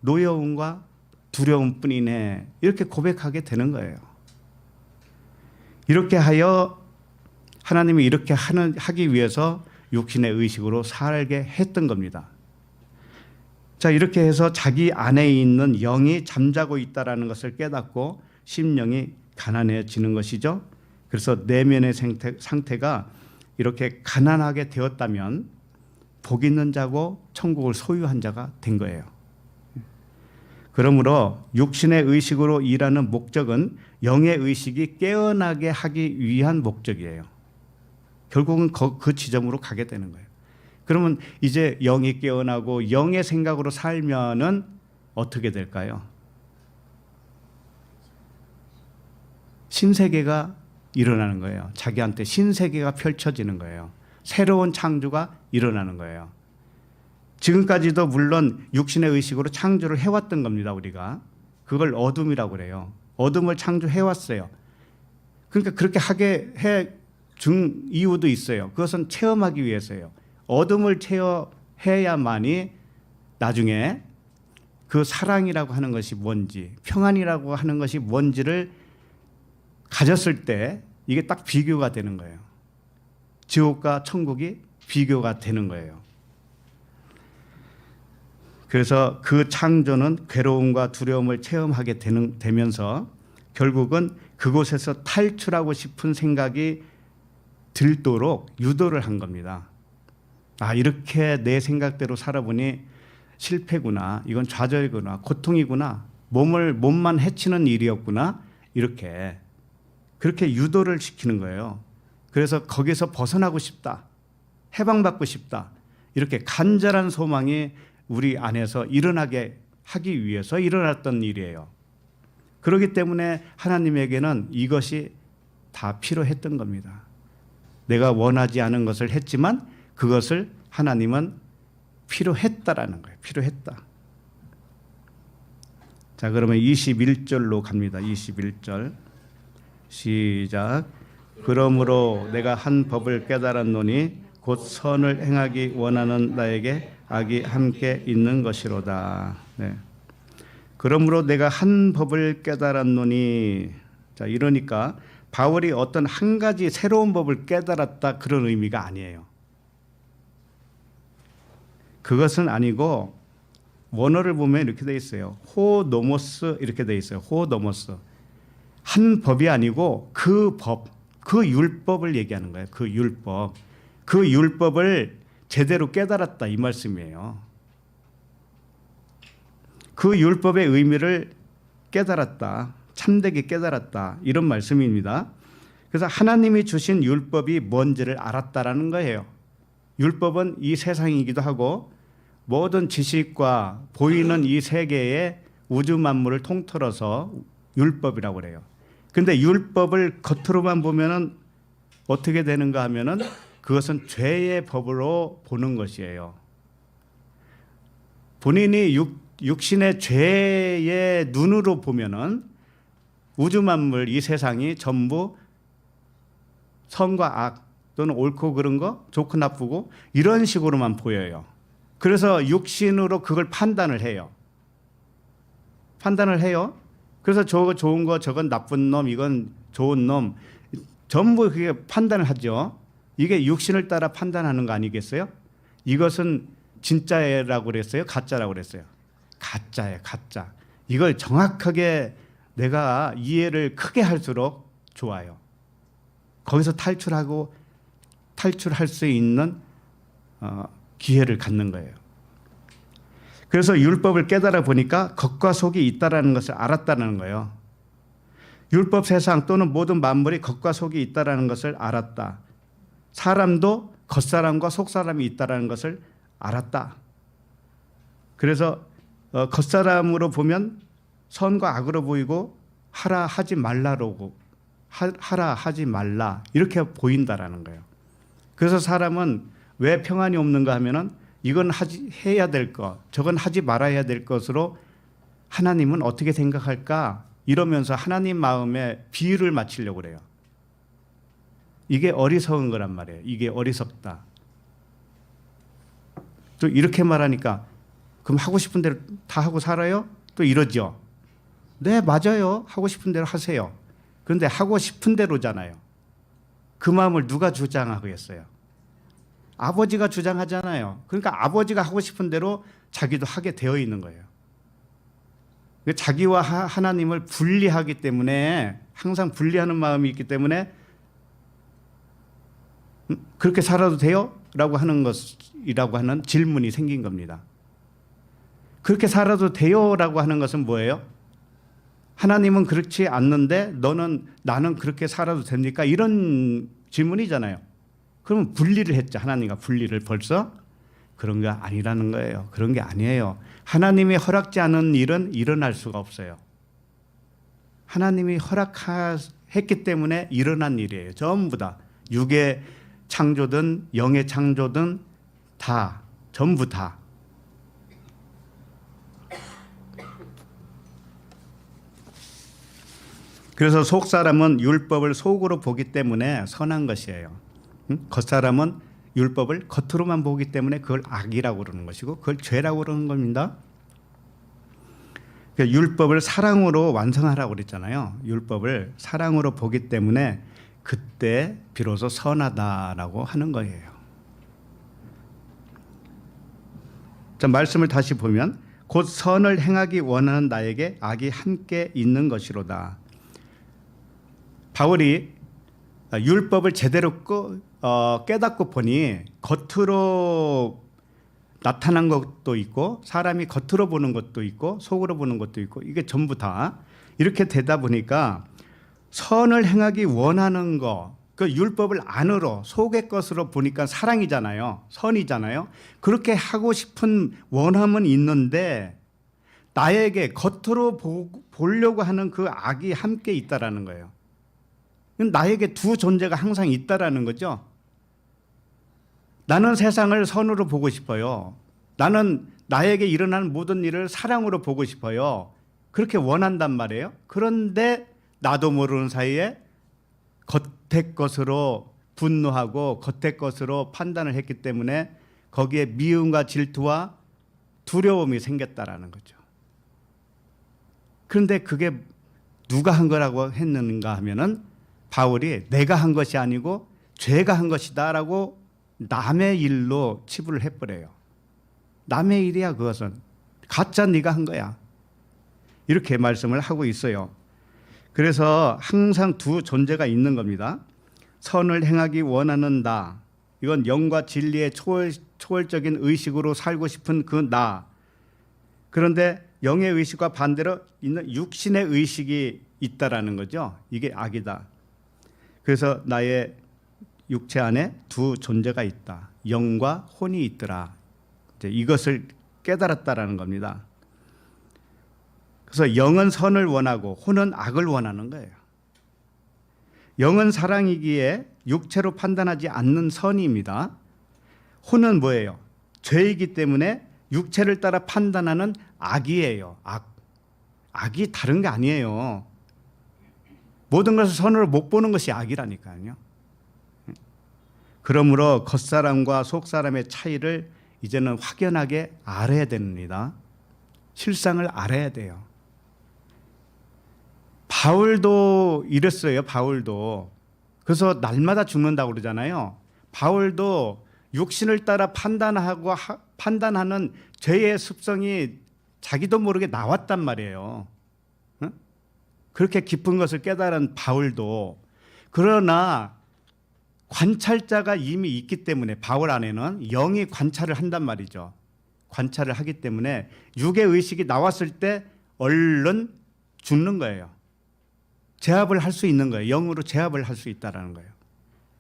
노여움과 두려움뿐이네. 이렇게 고백하게 되는 거예요. 이렇게 하여 하나님이 이렇게 하기 위해서 육신의 의식으로 살게 했던 겁니다. 자, 이렇게 해서 자기 안에 있는 영이 잠자고 있다라는 것을 깨닫고 심령이 가난해지는 것이죠. 그래서 내면의 상태가 이렇게 가난하게 되었다면 복 있는 자고 천국을 소유한 자가 된 거예요. 그러므로 육신의 의식으로 일하는 목적은 영의 의식이 깨어나게 하기 위한 목적이에요. 결국은 그 지점으로 가게 되는 거예요. 그러면 이제 영이 깨어나고 영의 생각으로 살면은 어떻게 될까요? 신세계가 일어나는 거예요. 자기한테 신세계가 펼쳐지는 거예요. 새로운 창조가 일어나는 거예요. 지금까지도 물론 육신의 의식으로 창조를 해왔던 겁니다. 우리가 그걸 어둠이라고 그래요. 어둠을 창조해왔어요. 그러니까 그렇게 하게 해준 이유도 있어요. 그것은 체험하기 위해서예요. 어둠을 체험해야만이 나중에 그 사랑이라고 하는 것이 뭔지, 평안이라고 하는 것이 뭔지를 가졌을 때 이게 딱 비교가 되는 거예요. 지옥과 천국이 비교가 되는 거예요. 그래서 그 창조는 괴로움과 두려움을 체험하게 되면서 결국은 그곳에서 탈출하고 싶은 생각이 들도록 유도를 한 겁니다. 아, 이렇게 내 생각대로 살아보니 실패구나. 이건 좌절이구나. 고통이구나. 몸만 해치는 일이었구나. 이렇게 그렇게 유도를 시키는 거예요. 그래서 거기서 벗어나고 싶다. 해방받고 싶다. 이렇게 간절한 소망이 우리 안에서 일어나게 하기 위해서 일어났던 일이에요. 그렇기 때문에 하나님에게는 이것이 다 필요했던 겁니다. 내가 원하지 않은 것을 했지만 그것을 하나님은 필요했다라는 거예요. 필요했다. 자, 그러면 21절로 갑니다. 21절. 시작. 그러므로 내가 한 법을 깨달았노니 곧 선을 행하기 원하는 나에게 악이 함께 있는 것이로다. 네. 그러므로 내가 한 법을 깨달았노니, 자, 이러니까 바울이 어떤 한 가지 새로운 법을 깨달았다 그런 의미가 아니에요. 그것은 아니고 원어를 보면 이렇게 돼 있어요. 호노모스 이렇게 돼 있어요. 호노모스. 한 법이 아니고 그 법, 그 율법을 얘기하는 거예요. 그 율법. 그 율법을 제대로 깨달았다 이 말씀이에요. 그 율법의 의미를 깨달았다. 참되게 깨달았다. 이런 말씀입니다. 그래서 하나님이 주신 율법이 뭔지를 알았다라는 거예요. 율법은 이 세상이기도 하고 모든 지식과 보이는 이 세계의 우주 만물을 통틀어서 율법이라고 그래요. 근데 율법을 겉으로만 보면은 어떻게 되는가 하면은 그것은 죄의 법으로 보는 것이에요. 본인이 육신의 죄의 눈으로 보면은 우주 만물 이 세상이 전부 선과 악 또는 옳고 그른 거, 좋고 나쁘고 이런 식으로만 보여요. 그래서 육신으로 그걸 판단을 해요. 판단을 해요. 그래서 저거 좋은 거, 저건 나쁜 놈, 이건 좋은 놈, 전부 그게 판단을 하죠. 이게 육신을 따라 판단하는 거 아니겠어요? 이것은 진짜라고 그랬어요? 가짜라고 그랬어요? 가짜예요, 가짜. 이걸 정확하게 내가 이해를 크게 할수록 좋아요. 거기서 탈출할 수 있는 기회를 갖는 거예요. 그래서 율법을 깨달아 보니까 겉과 속이 있다라는 것을 알았다는 거예요. 율법 세상 또는 모든 만물이 겉과 속이 있다라는 것을 알았다. 사람도 겉사람과 속사람이 있다라는 것을 알았다. 그래서 겉사람으로 보면 선과 악으로 보이고 하라 하지 말라라고 하라 하지 말라 이렇게 보인다라는 거예요. 그래서 사람은 왜 평안이 없는가 하면은 이건 해야 될 것, 저건 하지 말아야 될 것으로 하나님은 어떻게 생각할까 이러면서 하나님 마음에 비유를 맞추려고 그래요. 이게 어리석은 거란 말이에요. 이게 어리석다. 또 이렇게 말하니까 그럼 하고 싶은 대로 다 하고 살아요? 또 이러죠. 네, 맞아요. 하고 싶은 대로 하세요. 그런데 하고 싶은 대로잖아요. 그 마음을 누가 주장하겠어요? 아버지가 주장하잖아요. 그러니까 아버지가 하고 싶은 대로 자기도 하게 되어 있는 거예요. 자기와 하나님을 분리하기 때문에 항상 분리하는 마음이 있기 때문에 그렇게 살아도 돼요? 라고 하는 것이라고 하는 질문이 생긴 겁니다. 그렇게 살아도 돼요? 라고 하는 것은 뭐예요? 하나님은 그렇지 않는데 나는 그렇게 살아도 됩니까? 이런 질문이잖아요. 그러면 분리를 했죠. 하나님과 분리를 벌써 그런 게 아니라는 거예요. 그런 게 아니에요. 하나님이 허락지 않은 일은 일어날 수가 없어요. 하나님이 했기 때문에 일어난 일이에요. 전부 다. 육의 창조든 영의 창조든 다, 전부 다. 그래서 속사람은 율법을 속으로 보기 때문에 선한 것이에요. 겉사람은 율법을 겉으로만 보기 때문에 그걸 악이라고 그러는 것이고 그걸 죄라고 그러는 겁니다. 율법을 사랑으로 완성하라고 그랬잖아요. 율법을 사랑으로 보기 때문에 그때 비로소 선하다라고 하는 거예요. 자, 말씀을 다시 보면 곧 선을 행하기 원하는 나에게 악이 함께 있는 것이로다. 바울이 율법을 제대로 깨닫고 보니 겉으로 나타난 것도 있고 사람이 겉으로 보는 것도 있고 속으로 보는 것도 있고 이게 전부 다 이렇게 되다 보니까 선을 행하기 원하는 거, 그 율법을 안으로 속의 것으로 보니까 사랑이잖아요. 선이잖아요. 그렇게 하고 싶은 원함은 있는데 나에게 겉으로 보려고 하는 그 악이 함께 있다라는 거예요. 나에게 두 존재가 항상 있다라는 거죠. 나는 세상을 선으로 보고 싶어요. 나는 나에게 일어나는 모든 일을 사랑으로 보고 싶어요. 그렇게 원한단 말이에요. 그런데 나도 모르는 사이에 겉의 것으로 분노하고 겉의 것으로 판단을 했기 때문에 거기에 미움과 질투와 두려움이 생겼다라는 거죠. 그런데 그게 누가 한 거라고 했는가 하면은 바울이 내가 한 것이 아니고 죄가 한 것이다라고 남의 일로 치부를 해버려요. 남의 일이야 그것은. 가짜 네가 한 거야. 이렇게 말씀을 하고 있어요. 그래서 항상 두 존재가 있는 겁니다. 선을 행하기 원하는 나. 이건 영과 진리의 초월적인 의식으로 살고 싶은 그 나. 그런데 영의 의식과 반대로 있는 육신의 의식이 있다라는 거죠. 이게 악이다. 그래서 나의 육체 안에 두 존재가 있다. 영과 혼이 있더라. 이것을 깨달았다라는 겁니다. 그래서 영은 선을 원하고 혼은 악을 원하는 거예요. 영은 사랑이기에 육체로 판단하지 않는 선입니다. 혼은 뭐예요? 죄이기 때문에 육체를 따라 판단하는 악이에요. 악이 다른 게 아니에요. 모든 것을 선으로 못 보는 것이 악이라니까요. 그러므로 겉사람과 속사람의 차이를 이제는 확연하게 알아야 됩니다. 실상을 알아야 돼요. 바울도 이랬어요. 바울도. 그래서 날마다 죽는다고 그러잖아요. 바울도 육신을 따라 판단하는 죄의 습성이 자기도 모르게 나왔단 말이에요. 그렇게 깊은 것을 깨달은 바울도. 그러나 관찰자가 이미 있기 때문에 바울 안에는 영이 관찰을 한단 말이죠. 관찰을 하기 때문에 육의 의식이 나왔을 때 얼른 죽는 거예요. 제압을 할 수 있는 거예요. 영으로 제압을 할 수 있다는 거예요.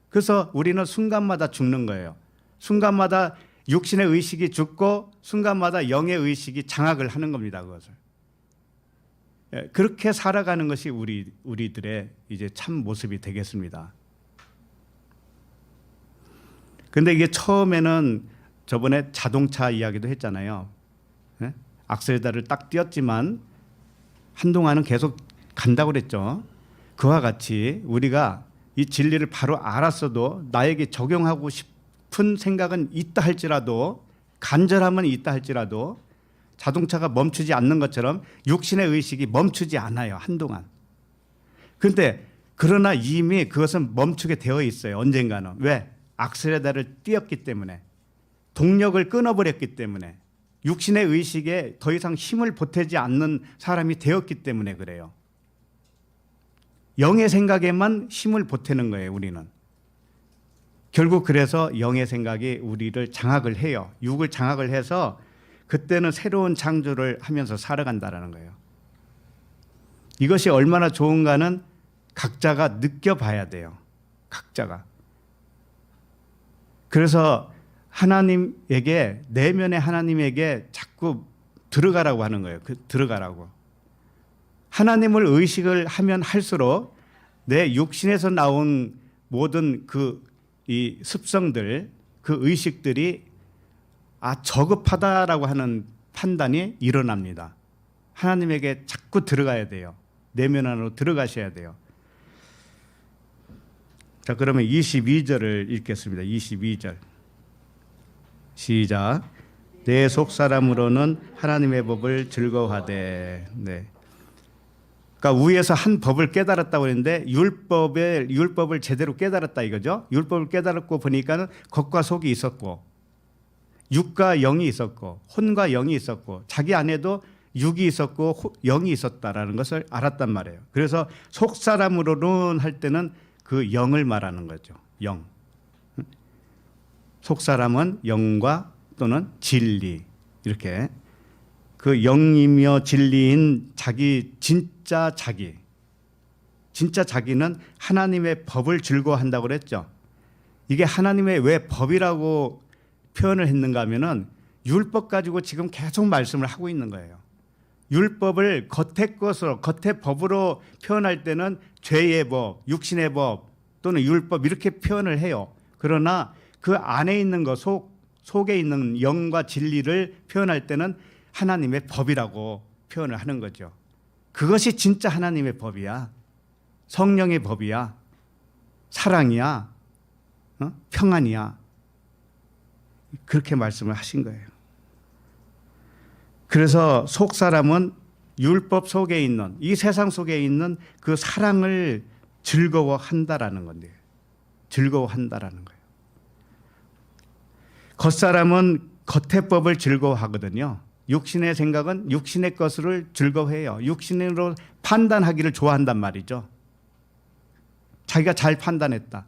그래서 우리는 순간마다 죽는 거예요. 순간마다 육신의 의식이 죽고 순간마다 영의 의식이 장악을 하는 겁니다. 그것을. 그렇게 살아가는 것이 우리들의 이제 참 모습이 되겠습니다. 근데 이게 처음에는 저번에 자동차 이야기도 했잖아요. 악셀레터를 딱 띄었지만 한동안은 계속 간다고 그랬죠. 그와 같이 우리가 이 진리를 바로 알았어도 나에게 적용하고 싶은 생각은 있다 할지라도 간절함은 있다 할지라도 자동차가 멈추지 않는 것처럼 육신의 의식이 멈추지 않아요. 한동안. 그런데 그러나 이미 그것은 멈추게 되어 있어요. 언젠가는. 왜? 악셀레터를 띄었기 때문에. 동력을 끊어버렸기 때문에. 육신의 의식에 더 이상 힘을 보태지 않는 사람이 되었기 때문에 그래요. 영의 생각에만 힘을 보태는 거예요. 우리는. 결국 그래서 영의 생각이 우리를 장악을 해요. 육을 장악을 해서 그때는 새로운 창조를 하면서 살아간다는 거예요. 이것이 얼마나 좋은가는 각자가 느껴봐야 돼요. 각자가. 그래서 하나님에게, 내면의 하나님에게 자꾸 들어가라고 하는 거예요. 들어가라고. 하나님을 의식을 하면 할수록 내 육신에서 나온 모든 이 습성들, 그 의식들이 저급하다라고 하는 판단이 일어납니다. 하나님에게 자꾸 들어가야 돼요. 내면 안으로 들어가셔야 돼요. 자, 그러면 22절을 읽겠습니다. 22절. 시작. 내 속사람으로는 하나님의 법을 즐거워하되. 네. 그러니까 위에서 한 법을 깨달았다고 했는데 율법을 제대로 깨달았다 이거죠. 율법을 깨달았고 보니까는 겉과 속이 있었고 육과 영이 있었고 혼과 영이 있었고 자기 안에도 육이 있었고 영이 있었다라는 것을 알았단 말이에요. 그래서 속사람으로는 할 때는 그 영을 말하는 거죠. 영. 속사람은 영과 또는 진리, 이렇게 그 영이며 진리인 자기, 진짜 자기는 하나님의 법을 즐거워한다고 그랬죠. 이게 하나님의 왜 법이라고 표현을 했는가 하면은 율법 가지고 지금 계속 말씀을 하고 있는 거예요. 율법을 겉의 것으로, 겉의 법으로 표현할 때는 죄의 법, 육신의 법 또는 율법 이렇게 표현을 해요. 그러나 그 안에 있는 것, 속에 있는 영과 진리를 표현할 때는 하나님의 법이라고 표현을 하는 거죠. 그것이 진짜 하나님의 법이야. 성령의 법이야. 사랑이야. 평안이야. 그렇게 말씀을 하신 거예요. 그래서 속사람은 율법 속에 있는, 이 세상 속에 있는 그 사랑을 즐거워한다라는 건데, 즐거워한다라는 거예요. 겉사람은 겉의 법을 즐거워하거든요. 육신의 생각은 육신의 것을 즐거워해요. 육신으로 판단하기를 좋아한단 말이죠. 자기가 잘 판단했다.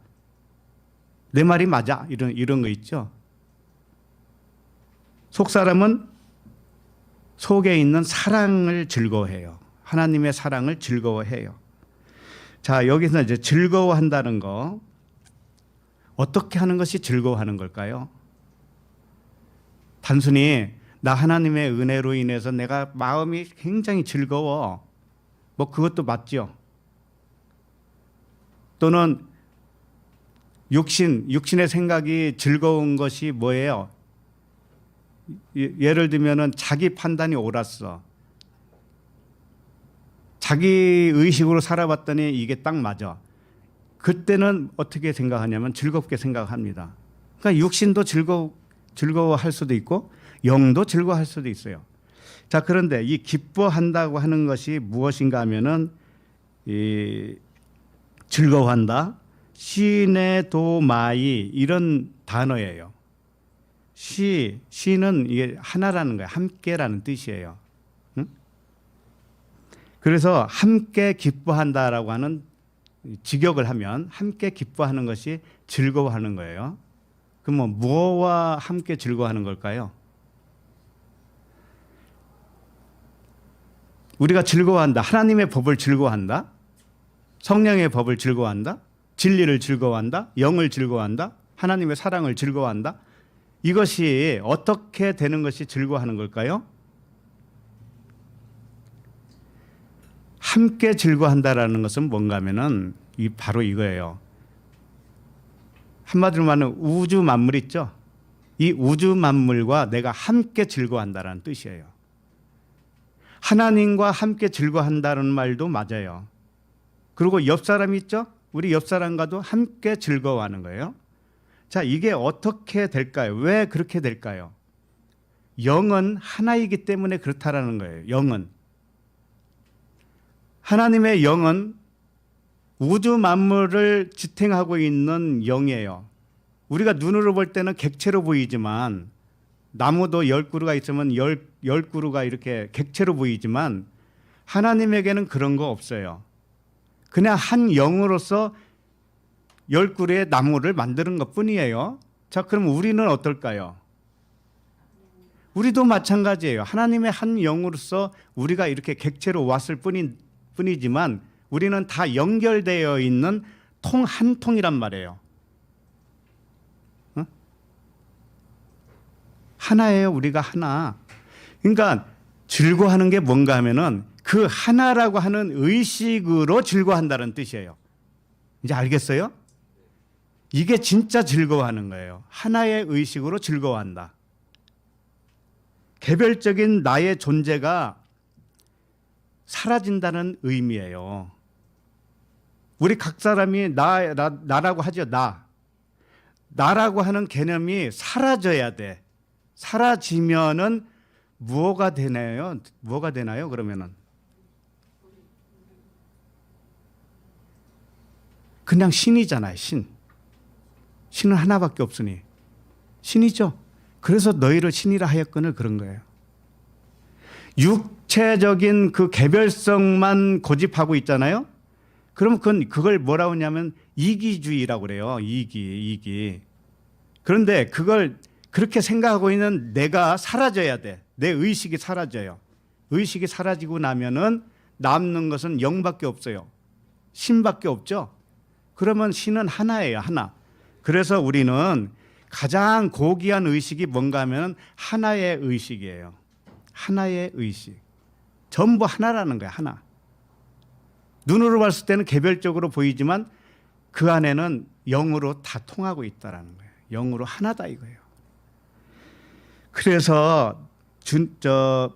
내 말이 맞아. 이런 거 있죠. 속사람은 속에 있는 사랑을 즐거워해요. 하나님의 사랑을 즐거워해요. 자, 여기서 이제 즐거워한다는 거, 어떻게 하는 것이 즐거워하는 걸까요? 단순히 나 하나님의 은혜로 인해서 내가 마음이 굉장히 즐거워. 뭐 그것도 맞죠. 또는 육신의 생각이 즐거운 것이 뭐예요? 예를 들면은 자기 판단이 옳았어. 자기 의식으로 살아봤더니 이게 딱 맞아. 그때는 어떻게 생각하냐면 즐겁게 생각합니다. 그러니까 육신도 즐거워할 수도 있고 영도 즐거워할 수도 있어요. 자, 그런데 이 기뻐한다고 하는 것이 무엇인가 하면은 이 즐거워한다, 시네도마이 이런 단어예요. 시는 이게 하나라는 거예요. 함께라는 뜻이에요. 응? 그래서 함께 기뻐한다라고 하는 직역을 하면 함께 기뻐하는 것이 즐거워하는 거예요. 그럼 무엇과 함께 즐거워하는 걸까요? 우리가 즐거워한다. 하나님의 법을 즐거워한다. 성령의 법을 즐거워한다. 진리를 즐거워한다. 영을 즐거워한다. 하나님의 사랑을 즐거워한다. 이것이 어떻게 되는 것이 즐거워하는 걸까요? 함께 즐거워한다라는 것은 뭔가 하면은 바로 이거예요. 한마디로 말하면 우주 만물 있죠? 이 우주 만물과 내가 함께 즐거워한다라는 뜻이에요. 하나님과 함께 즐거워한다는 말도 맞아요. 그리고 옆 사람 있죠? 우리 옆 사람과도 함께 즐거워하는 거예요. 자, 이게 어떻게 될까요? 왜 그렇게 될까요? 영은 하나이기 때문에 그렇다라는 거예요. 영은. 하나님의 영은 우주 만물을 지탱하고 있는 영이에요. 우리가 눈으로 볼 때는 객체로 보이지만 나무도 10그루가 있으면 10그루가 이렇게 객체로 보이지만 하나님에게는 그런 거 없어요. 그냥 한 영으로서 10그루의 나무를 만드는 것뿐이에요. 자, 그럼 우리는 어떨까요? 우리도 마찬가지예요. 하나님의 한 영으로서 우리가 이렇게 객체로 왔을 뿐이지만 우리는 다 연결되어 있는 한 통이란 말이에요. 하나예요. 우리가 하나. 그러니까 즐거워하는 게 뭔가 하면은 그 하나라고 하는 의식으로 즐거워한다는 뜻이에요. 이제 알겠어요? 이게 진짜 즐거워하는 거예요. 하나의 의식으로 즐거워한다. 개별적인 나의 존재가 사라진다는 의미예요. 우리 각 사람이 나라고 하죠. 나라고 하는 개념이 사라져야 돼. 사라지면은 뭐가 되나요? 뭐가 되나요? 그러면은 그냥 신이잖아요. 신은 하나밖에 없으니 신이죠. 그래서 너희를 신이라 하였거늘 그런 거예요. 육체적인 그 개별성만 고집하고 있잖아요. 그럼 그걸 뭐라고 하냐면 이기주의라고 그래요. 이기. 그런데 그걸 그렇게 생각하고 있는 내가 사라져야 돼. 내 의식이 사라져요. 의식이 사라지고 나면은 남는 것은 영밖에 없어요. 신밖에 없죠. 그러면 신은 하나예요. 하나. 그래서 우리는 가장 고귀한 의식이 뭔가 하면 하나의 의식이에요. 하나의 의식. 전부 하나라는 거예요. 하나. 눈으로 봤을 때는 개별적으로 보이지만 그 안에는 영으로 다 통하고 있다라는 거예요. 영으로 하나다 이거예요. 그래서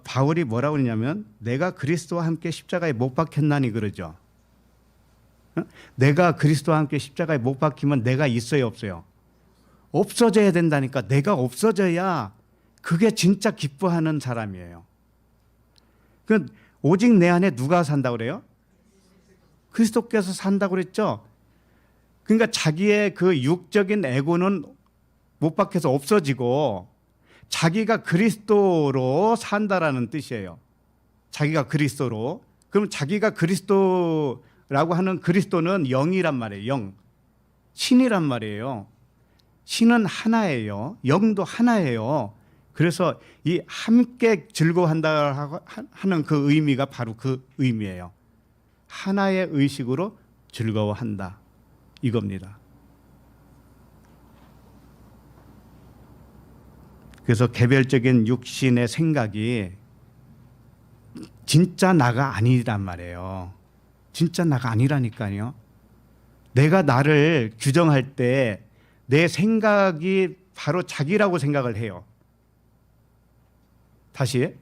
바울이 뭐라고 그러냐면 내가 그리스도와 함께 십자가에 못 박혔나니 그러죠. 내가 그리스도와 함께 십자가에 못 박히면 내가 있어요, 없어요? 없어져야 된다니까. 내가 없어져야 그게 진짜 기뻐하는 사람이에요. 오직 내 안에 누가 산다고 그래요? 그리스도께서 산다고 그랬죠. 그러니까 자기의 그 육적인 에고는 못 박혀서 없어지고 자기가 그리스도로 산다라는 뜻이에요. 자기가 그리스도로. 그럼 자기가 그리스도라고 하는 그리스도는 영이란 말이에요. 영. 신이란 말이에요. 신은 하나예요. 영도 하나예요. 그래서 이 함께 즐거워한다 하는 그 의미가 바로 그 의미예요. 하나의 의식으로 즐거워한다. 이겁니다. 그래서 개별적인 육신의 생각이 진짜 나가 아니란 말이에요. 진짜 나가 아니라니까요. 내가 나를 규정할 때 내 생각이 바로 자기라고 생각을 해요. 다시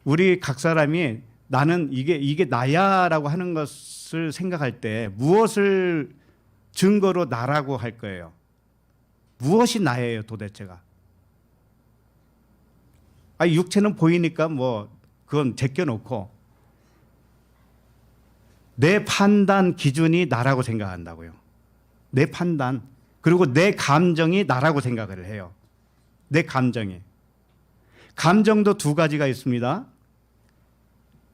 우리 각 사람이 나는 이게 나야라고 하는 것을 생각할 때 무엇을 증거로 나라고 할 거예요? 무엇이 나예요 도대체가? 육체는 보이니까 뭐 그건 제껴놓고 내 판단 기준이 나라고 생각한다고요. 내 판단. 그리고 내 감정이 나라고 생각을 해요. 내 감정이. 감정도 두 가지가 있습니다.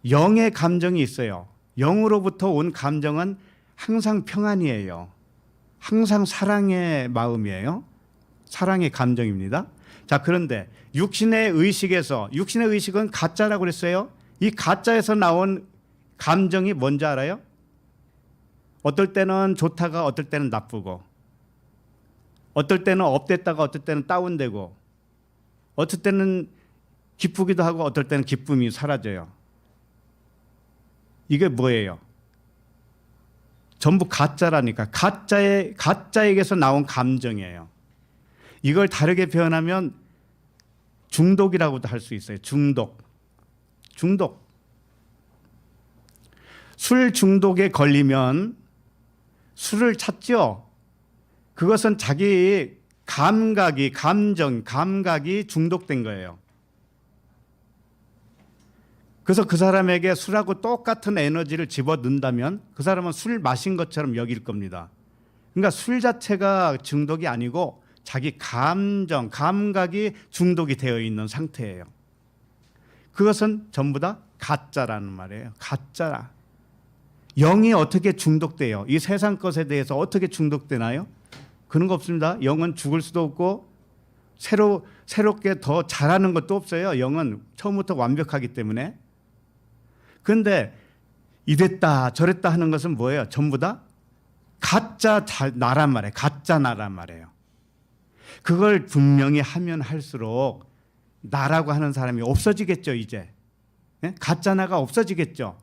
영의 감정이 있어요. 영으로부터 온 감정은 항상 평안이에요. 항상 사랑의 마음이에요. 사랑의 감정입니다. 자, 그런데 육신의 의식은 가짜라고 그랬어요. 이 가짜에서 나온 감정이 뭔지 알아요? 어떨 때는 좋다가 어떨 때는 나쁘고, 어떨 때는 업됐다가 어떨 때는 다운되고, 어떨 때는 기쁘기도 하고 어떨 때는 기쁨이 사라져요. 이게 뭐예요? 전부 가짜라니까. 가짜에게서 나온 감정이에요. 이걸 다르게 표현하면 중독이라고도 할 수 있어요. 중독. 술 중독에 걸리면 술을 찾죠. 그것은 자기 감각이 중독된 거예요. 그래서 그 사람에게 술하고 똑같은 에너지를 집어넣는다면 그 사람은 술 마신 것처럼 여길 겁니다. 그러니까 술 자체가 중독이 아니고 자기 감각이 중독이 되어 있는 상태예요. 그것은 전부 다 가짜라는 말이에요. 가짜. 영이 어떻게 중독돼요? 이 세상 것에 대해서 어떻게 중독되나요? 그런 거 없습니다. 영은 죽을 수도 없고 새롭게 더 잘하는 것도 없어요. 영은 처음부터 완벽하기 때문에. 그런데 이랬다 저랬다 하는 것은 뭐예요? 전부 다 가짜 나란 말이에요. 가짜 나란 말이에요. 그걸 분명히 하면 할수록 나라고 하는 사람이 없어지겠죠. 이제 가짜 나가 없어지겠죠.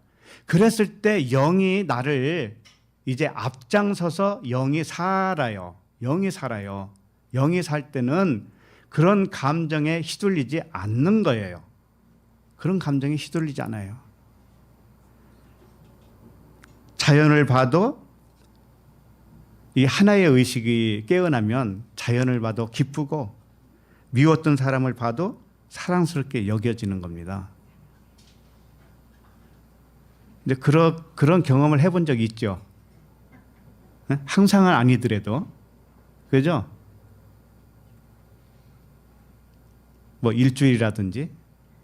그랬을 때 영이 나를 이제 앞장서서 영이 살아요. 영이 살아요. 영이 살 때는 그런 감정에 휘둘리지 않는 거예요. 그런 감정에 휘둘리지 않아요. 자연을 봐도 이 하나의 의식이 깨어나면 자연을 봐도 기쁘고 미웠던 사람을 봐도 사랑스럽게 여겨지는 겁니다. 근데 그런 경험을 해본 적이 있죠. 항상은 아니더라도. 그죠? 뭐 일주일이라든지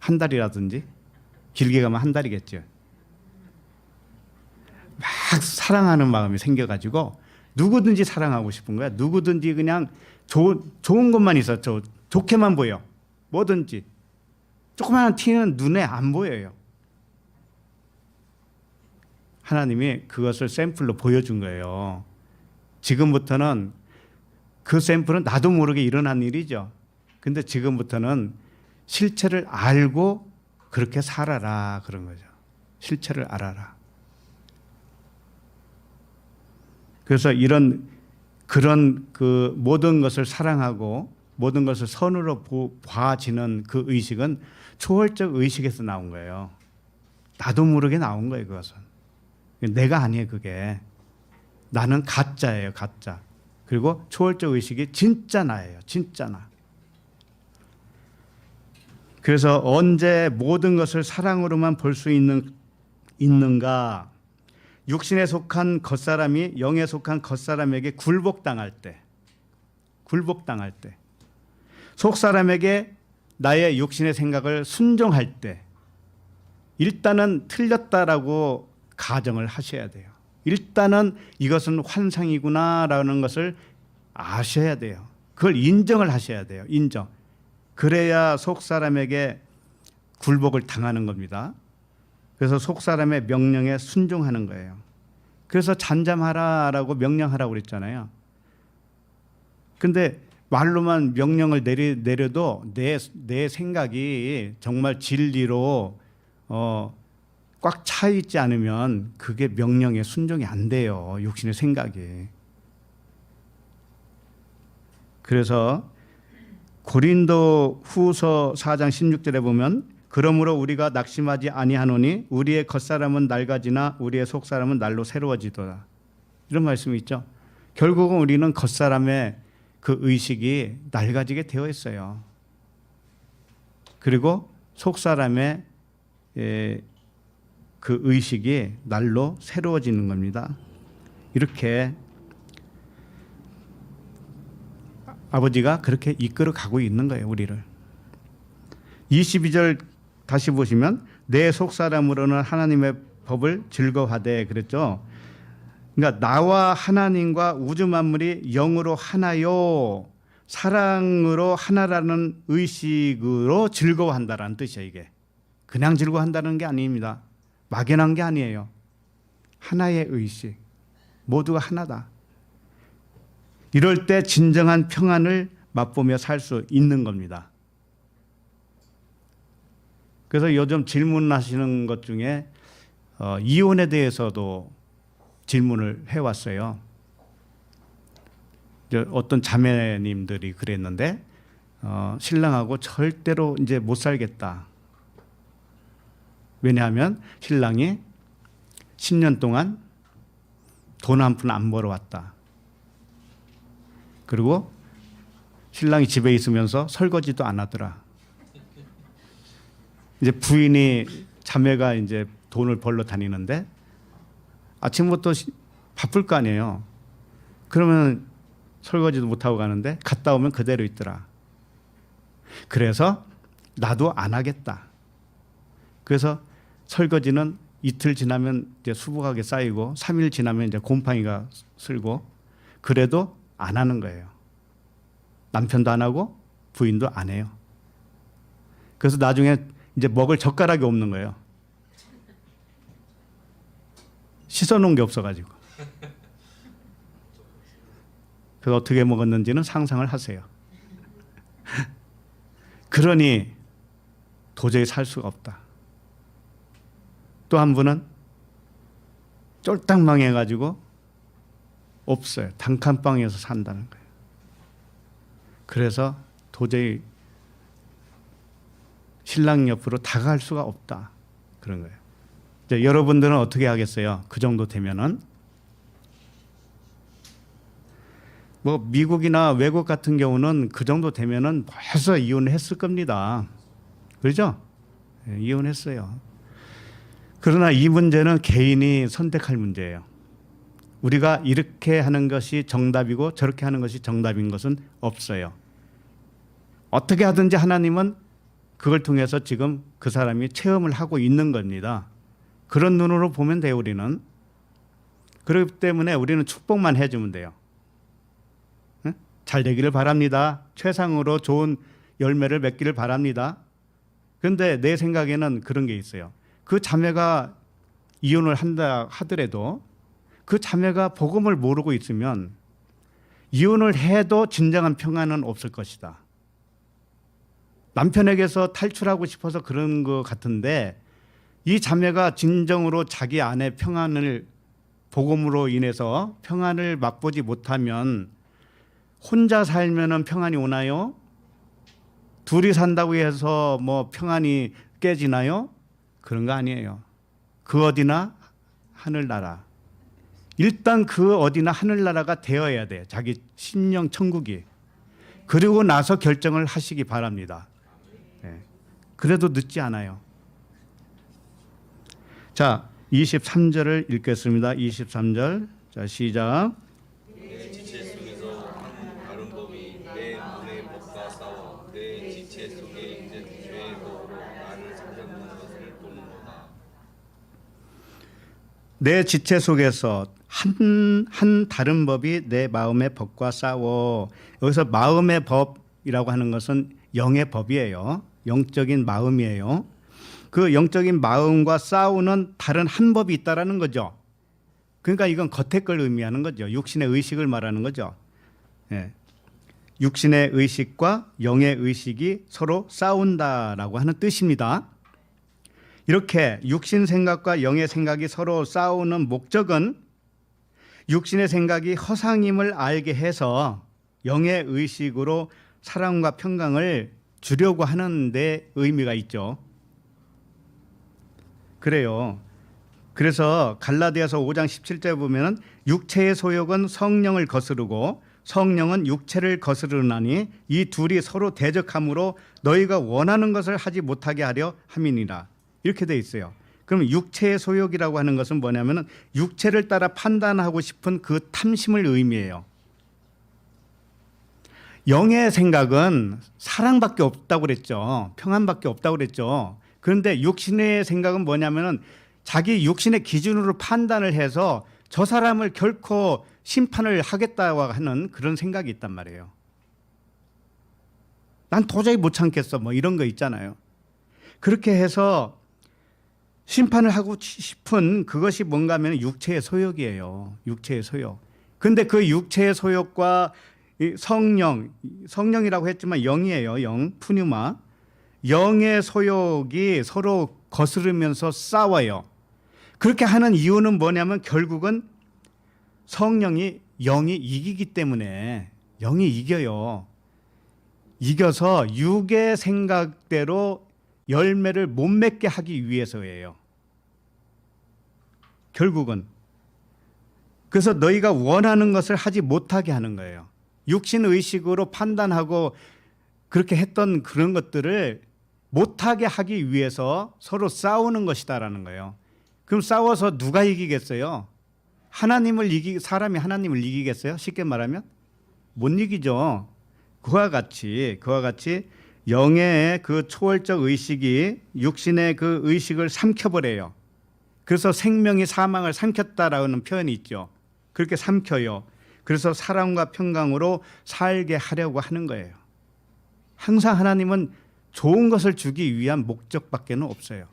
한 달이라든지 길게 가면 한 달이겠죠. 막 사랑하는 마음이 생겨가지고 누구든지 사랑하고 싶은 거야. 누구든지 그냥 좋은 것만 있어. 좋게만 보여. 뭐든지. 조그마한 티는 눈에 안 보여요. 하나님이 그것을 샘플로 보여준 거예요. 지금부터는 그 샘플은 나도 모르게 일어난 일이죠. 근데 지금부터는 실체를 알고 그렇게 살아라 그런 거죠. 실체를 알아라. 그래서 그런 그 모든 것을 사랑하고 모든 것을 선으로 봐지는 그 의식은 초월적 의식에서 나온 거예요. 나도 모르게 나온 거예요. 그것은 내가 아니에요. 그게 나는 가짜예요. 가짜. 그리고 초월적 의식이 진짜 나예요. 진짜 나. 그래서 언제 모든 것을 사랑으로만 볼 수 있는가? 육신에 속한 겉사람이 영에 속한 겉사람에게 굴복당할 때, 속사람에게 나의 육신의 생각을 순종할 때, 일단은 틀렸다라고 가정을 하셔야 돼요. 일단은 이것은 환상이구나라는 것을 아셔야 돼요. 그걸 인정을 하셔야 돼요. 인정. 그래야 속사람에게 굴복을 당하는 겁니다. 그래서 속사람의 명령에 순종하는 거예요. 그래서 잠잠하라라고 명령하라고 그랬잖아요. 근데 말로만 명령을 내려도 내 생각이 정말 진리로 꽉 차 있지 않으면 그게 명령에 순종이 안 돼요. 육신의 생각이. 그래서 고린도 후서 4장 16절에 보면 그러므로 우리가 낙심하지 아니하노니 우리의 겉사람은 낡아지나 우리의 속사람은 날로 새로워지도다. 이런 말씀이 있죠. 결국은 우리는 겉사람의 그 의식이 낡아지게 되어 있어요. 그리고 속사람의 그 의식이 날로 새로워지는 겁니다. 이렇게 아버지가 그렇게 이끌어 가고 있는 거예요. 우리를. 22절 다시 보시면 내 속사람으로는 하나님의 법을 즐거워하되 그랬죠. 그러니까 나와 하나님과 우주 만물이 영으로 하나요. 사랑으로 하나라는 의식으로 즐거워한다라는 뜻이에요. 이게 그냥 즐거워한다는 게 아닙니다. 막연한 게 아니에요. 하나의 의식. 모두가 하나다. 이럴 때 진정한 평안을 맛보며 살 수 있는 겁니다. 그래서 요즘 질문하시는 것 중에 이혼에 대해서도 질문을 해왔어요. 어떤 자매님들이 그랬는데 신랑하고 절대로 이제 못 살겠다. 왜냐하면 신랑이 10년 동안 돈 한 푼 안 벌어왔다. 그리고 신랑이 집에 있으면서 설거지도 안 하더라. 이제 부인이 자매가 이제 돈을 벌러 다니는데 아침부터 바쁠 거 아니에요. 그러면 설거지도 못 하고 가는데 갔다 오면 그대로 있더라. 그래서 나도 안 하겠다. 그래서 설거지는 이틀 지나면 이제 수북하게 쌓이고 3일 지나면 이제 곰팡이가 슬고 그래도 안 하는 거예요. 남편도 안 하고 부인도 안 해요. 그래서 나중에 이제 먹을 젓가락이 없는 거예요. 씻어놓은 게 없어가지고. 그래서 어떻게 먹었는지는 상상을 하세요. 그러니 도저히 살 수가 없다. 또 한 분은 쫄딱 망해가지고 없어요. 단칸방에서 산다는 거예요. 그래서 도저히 신랑 옆으로 다가갈 수가 없다. 그런 거예요. 이제 여러분들은 어떻게 하겠어요? 그 정도 되면은 뭐 미국이나 외국 같은 경우는 그 정도 되면은 벌써 이혼했을 겁니다. 그렇죠? 네, 이혼했어요. 그러나 이 문제는 개인이 선택할 문제예요. 우리가 이렇게 하는 것이 정답이고 저렇게 하는 것이 정답인 것은 없어요. 어떻게 하든지 하나님은 그걸 통해서 지금 그 사람이 체험을 하고 있는 겁니다. 그런 눈으로 보면 돼요, 우리는. 그렇기 때문에 우리는 축복만 해주면 돼요. 잘 되기를 바랍니다. 최상으로 좋은 열매를 맺기를 바랍니다. 그런데 내 생각에는 그런 게 있어요. 그 자매가 이혼을 한다 하더라도 그 자매가 복음을 모르고 있으면 이혼을 해도 진정한 평안은 없을 것이다. 남편에게서 탈출하고 싶어서 그런 것 같은데 이 자매가 진정으로 자기 안의 평안을 복음으로 인해서 평안을 맛보지 못하면 혼자 살면은 평안이 오나요? 둘이 산다고 해서 뭐 평안이 깨지나요? 그런 거 아니에요. 그 어디나 하늘나라. 일단 그 어디나 하늘나라가 되어야 돼. 자기 심령 천국이. 그리고 나서 결정을 하시기 바랍니다. 네. 그래도 늦지 않아요. 자, 23절을 읽겠습니다. 23절. 자, 시작. 내 지체 속에서 다른 법이 내 눈에 법과 싸워 내 지체 속에 있는 죄의 법으로 나를 사려는 것을 보는도다. 내 지체 속에서 한 다른 법이 내 마음의 법과 싸워. 여기서 마음의 법이라고 하는 것은 영의 법이에요. 영적인 마음이에요. 그 영적인 마음과 싸우는 다른 한 법이 있다라는 거죠. 그러니까 이건 겉의 걸 의미하는 거죠. 육신의 의식을 말하는 거죠. 예. 육신의 의식과 영의 의식이 서로 싸운다라고 하는 뜻입니다. 이렇게 육신 생각과 영의 생각이 서로 싸우는 목적은 육신의 생각이 허상임을 알게 해서 영의 의식으로 사랑과 평강을 주려고 하는 데 의미가 있죠. 그래요. 그래서 갈라디아서 5장 17절에 보면은 육체의 소욕은 성령을 거스르고 성령은 육체를 거스르나니 이 둘이 서로 대적함으로 너희가 원하는 것을 하지 못하게 하려 함이니라. 이렇게 돼 있어요. 그럼 육체의 소욕이라고 하는 것은 뭐냐면은 육체를 따라 판단하고 싶은 그 탐심을 의미해요. 영의 생각은 사랑밖에 없다고 그랬죠. 평안밖에 없다고 그랬죠. 그런데 육신의 생각은 뭐냐면은 자기 육신의 기준으로 판단을 해서 저 사람을 결코 심판을 하겠다고 하는 그런 생각이 있단 말이에요. 난 도저히 못 참겠어. 뭐 이런 거 있잖아요. 그렇게 해서 심판을 하고 싶은 그것이 뭔가 하면 육체의 소욕이에요. 육체의 소욕. 그런데 그 육체의 소욕과 성령이라고 했지만 영이에요. 영, 푸뉴마. 영의 소욕이 서로 거스르면서 싸워요. 그렇게 하는 이유는 뭐냐면 결국은 성령이 영이 이기기 때문에 영이 이겨요. 이겨서 육의 생각대로 열매를 못 맺게 하기 위해서예요. 결국은. 그래서 너희가 원하는 것을 하지 못하게 하는 거예요. 육신의식으로 판단하고 그렇게 했던 그런 것들을 못하게 하기 위해서 서로 싸우는 것이다라는 거예요. 그럼 싸워서 누가 이기겠어요? 사람이 하나님을 이기겠어요? 쉽게 말하면 못 이기죠. 그와 같이 영의 그 초월적 의식이 육신의 그 의식을 삼켜버려요. 그래서 생명이 사망을 삼켰다라는 표현이 있죠. 그렇게 삼켜요. 그래서 사랑과 평강으로 살게 하려고 하는 거예요. 항상 하나님은 좋은 것을 주기 위한 목적밖에는 없어요.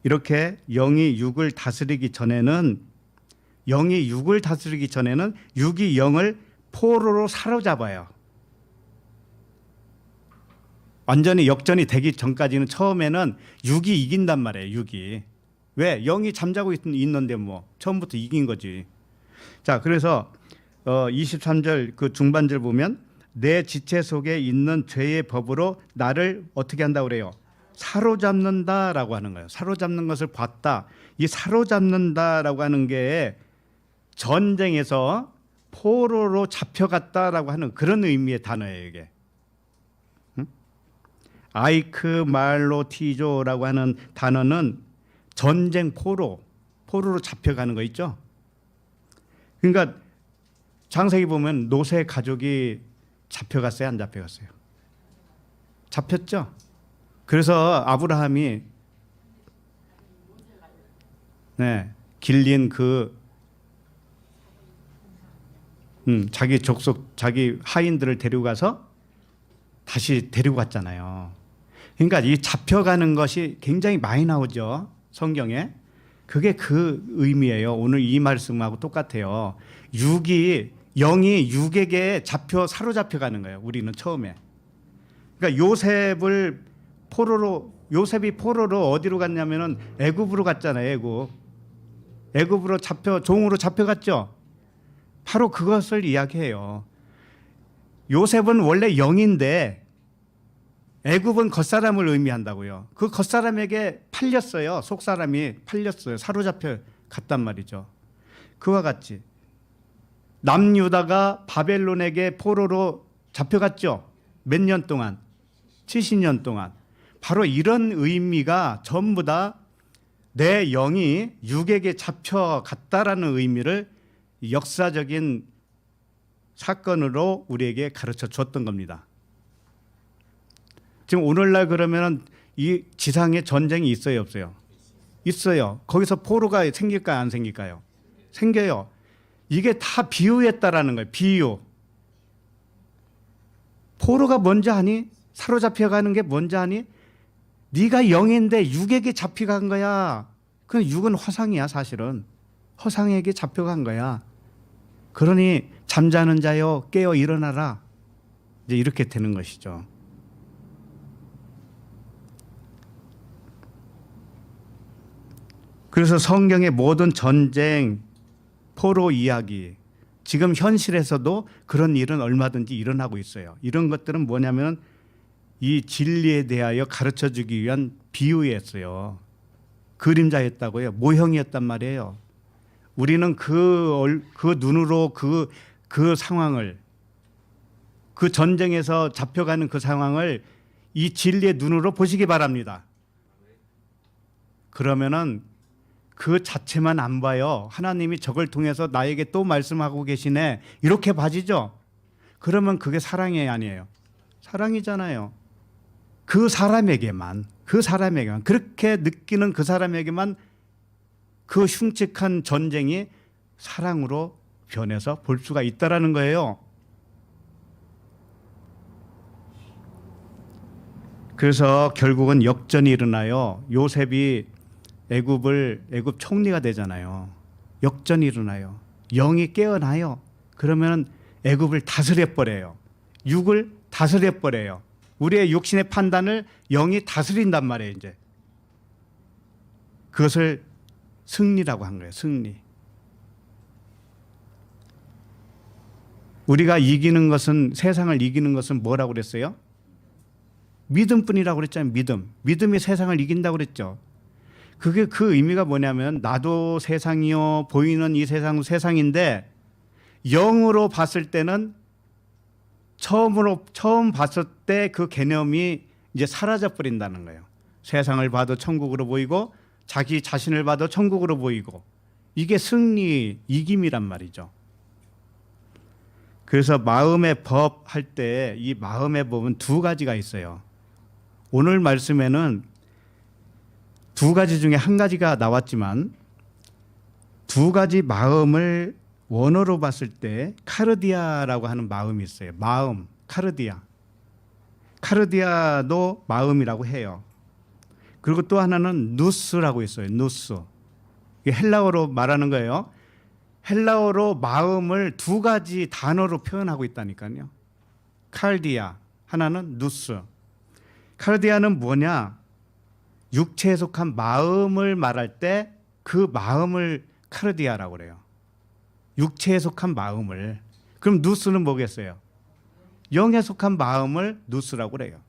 이렇게 영이 육을 다스리기 전에는 육이 영을 포로로 사로잡아요. 완전히 역전이 되기 전까지는 처음에는 육이 이긴단 말이에요. 육이. 왜? 영이 잠자고 있는데 뭐 처음부터 이긴 거지. 자, 그래서 23절 그 중반절 보면 내 지체 속에 있는 죄의 법으로 나를 어떻게 한다고 그래요? 사로잡는다라고 하는 거예요. 사로잡는 것을 봤다. 이 사로잡는다라고 하는 게 전쟁에서 포로로 잡혀갔다라고 하는 그런 의미의 단어예요, 이게. 아이크 말로티조라고 하는 단어는 전쟁 포로로 잡혀가는 거 있죠. 그러니까 창세기 보면 노세 가족이 잡혀갔어요, 안 잡혀갔어요? 잡혔죠. 그래서 아브라함이 길린 자기 족속, 자기 하인들을 데리고 가서 다시 데리고 갔잖아요. 그러니까 이 잡혀가는 것이 굉장히 많이 나오죠, 성경에. 그게 그 의미예요. 오늘 이 말씀하고 똑같아요. 영이 육에게 사로잡혀가는 거예요. 우리는 처음에. 그러니까 요셉이 포로로 어디로 갔냐면은 애굽으로 갔잖아요. 애굽으로 종으로 잡혀갔죠. 바로 그것을 이야기해요. 요셉은 원래 영인데 애굽은 겉사람을 의미한다고요. 그 겉사람에게 팔렸어요. 속사람이 팔렸어요. 사로잡혀 갔단 말이죠. 그와 같이 남유다가 바벨론에게 포로로 잡혀갔죠. 몇 년 동안? 70년 동안. 바로 이런 의미가 전부 다 내 영이 육에게 잡혀갔다라는 의미를 역사적인 사건으로 우리에게 가르쳐 줬던 겁니다. 지금 오늘날 그러면 이 지상에 전쟁이 있어요, 없어요? 있어요. 거기서 포로가 생길까요, 안 생길까요? 생겨요. 이게 다 비유였다라는 거예요. 비유. 포로가 뭔지 아니? 사로잡혀가는 게 뭔지 아니? 네가 영인데 육에게 잡혀간 거야. 그 육은 허상이야, 사실은. 허상에게 잡혀간 거야. 그러니 잠자는 자여 깨어 일어나라. 이제 이렇게 되는 것이죠. 그래서 성경의 모든 전쟁, 포로 이야기, 지금 현실에서도 그런 일은 얼마든지 일어나고 있어요. 이런 것들은 뭐냐면 이 진리에 대하여 가르쳐 주기 위한 비유였어요. 그림자였다고요. 모형이었단 말이에요. 우리는 그 눈으로 그 상황을, 그 전쟁에서 잡혀가는 그 상황을 이 진리의 눈으로 보시기 바랍니다. 그러면은 그 자체만 안 봐요. 하나님이 저걸 통해서 나에게 또 말씀하고 계시네. 이렇게 봐지죠. 그러면 그게 사랑이 아니에요. 사랑이잖아요. 그 사람에게만 그렇게 느끼는 그 사람에게만 그 흉측한 전쟁이 사랑으로 변해서 볼 수가 있다라는 거예요. 그래서 결국은 역전이 일어나요. 요셉이 애굽 총리가 되잖아요. 역전이 일어나요. 영이 깨어나요. 그러면 애굽을 다스려 버려요. 육을 다스려 버려요. 우리의 육신의 판단을 영이 다스린단 말이에요, 이제. 그것을 승리라고 한 거예요, 승리. 우리가 이기는 것은, 세상을 이기는 것은 뭐라고 그랬어요? 믿음뿐이라고 그랬잖아요, 믿음. 믿음이 세상을 이긴다고 그랬죠. 그게 그 의미가 뭐냐면 나도 세상이요, 보이는 이 세상은 세상인데 영으로 봤을 때는 처음 봤을 때 그 개념이 이제 사라져 버린다는 거예요. 세상을 봐도 천국으로 보이고 자기 자신을 봐도 천국으로 보이고, 이게 승리, 이김이란 말이죠. 그래서 마음의 법 할 때 이 마음의 법은 두 가지가 있어요. 오늘 말씀에는 두 가지 중에 한 가지가 나왔지만 두 가지 마음을 원어로 봤을 때 카르디아라고 하는 마음이 있어요. 마음, 카르디아. 카르디아도 마음이라고 해요. 그리고 또 하나는 누스라고 있어요. 누스. 이게 헬라어로 말하는 거예요. 헬라어로 마음을 두 가지 단어로 표현하고 있다니까요. 칼디아, 하나는 누스. 카르디아는 뭐냐? 육체에 속한 마음을 말할 때 그 마음을 카르디아라고 그래요. 육체에 속한 마음을. 그럼 누스는 뭐겠어요? 영에 속한 마음을 누스라고 그래요.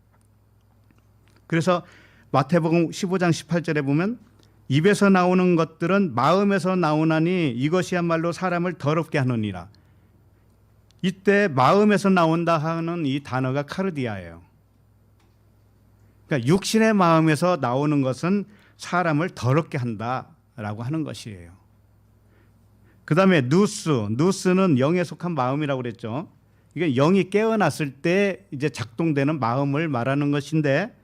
그래서 마태복음 15장 18절에 보면 입에서 나오는 것들은 마음에서 나오나니 이것이야말로 사람을 더럽게 하느니라. 이때 마음에서 나온다 하는 이 단어가 카르디아예요. 그러니까 육신의 마음에서 나오는 것은 사람을 더럽게 한다라고 하는 것이에요. 그 다음에 누스는 영에 속한 마음이라고 그랬죠. 이게 영이 깨어났을 때 이제 작동되는 마음을 말하는 것인데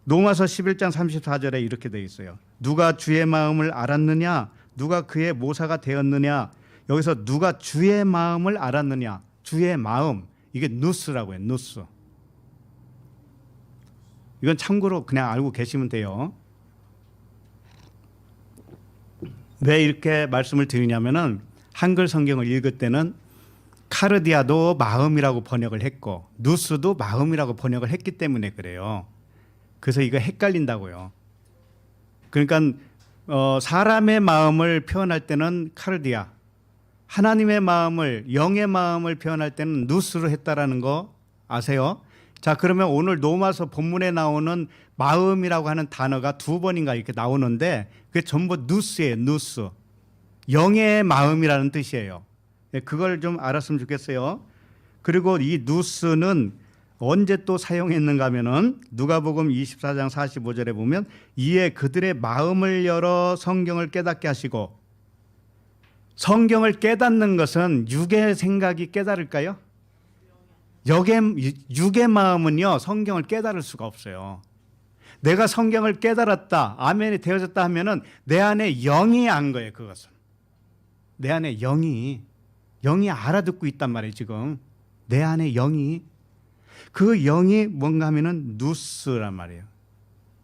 로마서 11장 34절에 이렇게 되어 있어요. 누가 주의 마음을 알았느냐? 누가 그의 모사가 되었느냐? 여기서 누가 주의 마음을 알았느냐? 주의 마음. 이게 누스라고 해요. 누스. 이건 참고로 그냥 알고 계시면 돼요. 왜 이렇게 말씀을 드리냐면은 한글 성경을 읽을 때는 카르디아도 마음이라고 번역을 했고 누스도 마음이라고 번역을 했기 때문에 그래요. 그래서 이거 헷갈린다고요. 그러니까 사람의 마음을 표현할 때는 카르디아, 하나님의 마음을, 영의 마음을 표현할 때는 누스로 했다라는 거 아세요? 자, 그러면 오늘 로마서 본문에 나오는 마음이라고 하는 단어가 2번인가 이렇게 나오는데 그게 전부 누스예요. 누스. 영의 마음이라는 뜻이에요. 그걸 좀 알았으면 좋겠어요. 그리고 이 누스는 언제 또 사용했는가 하면은 누가복음 24장 45절에 보면 이에 그들의 마음을 열어 성경을 깨닫게 하시고, 성경을 깨닫는 것은 육의 생각이 깨달을까요? 육의 마음은요 성경을 깨달을 수가 없어요. 내가 성경을 깨달았다, 아멘이 되어졌다 하면은 내 안에 영이 안 거예요. 그것은 내 안에 영이 알아듣고 있단 말이에요. 지금 내 안에 영이, 그 영이 뭔가 하면은 누스란 말이에요.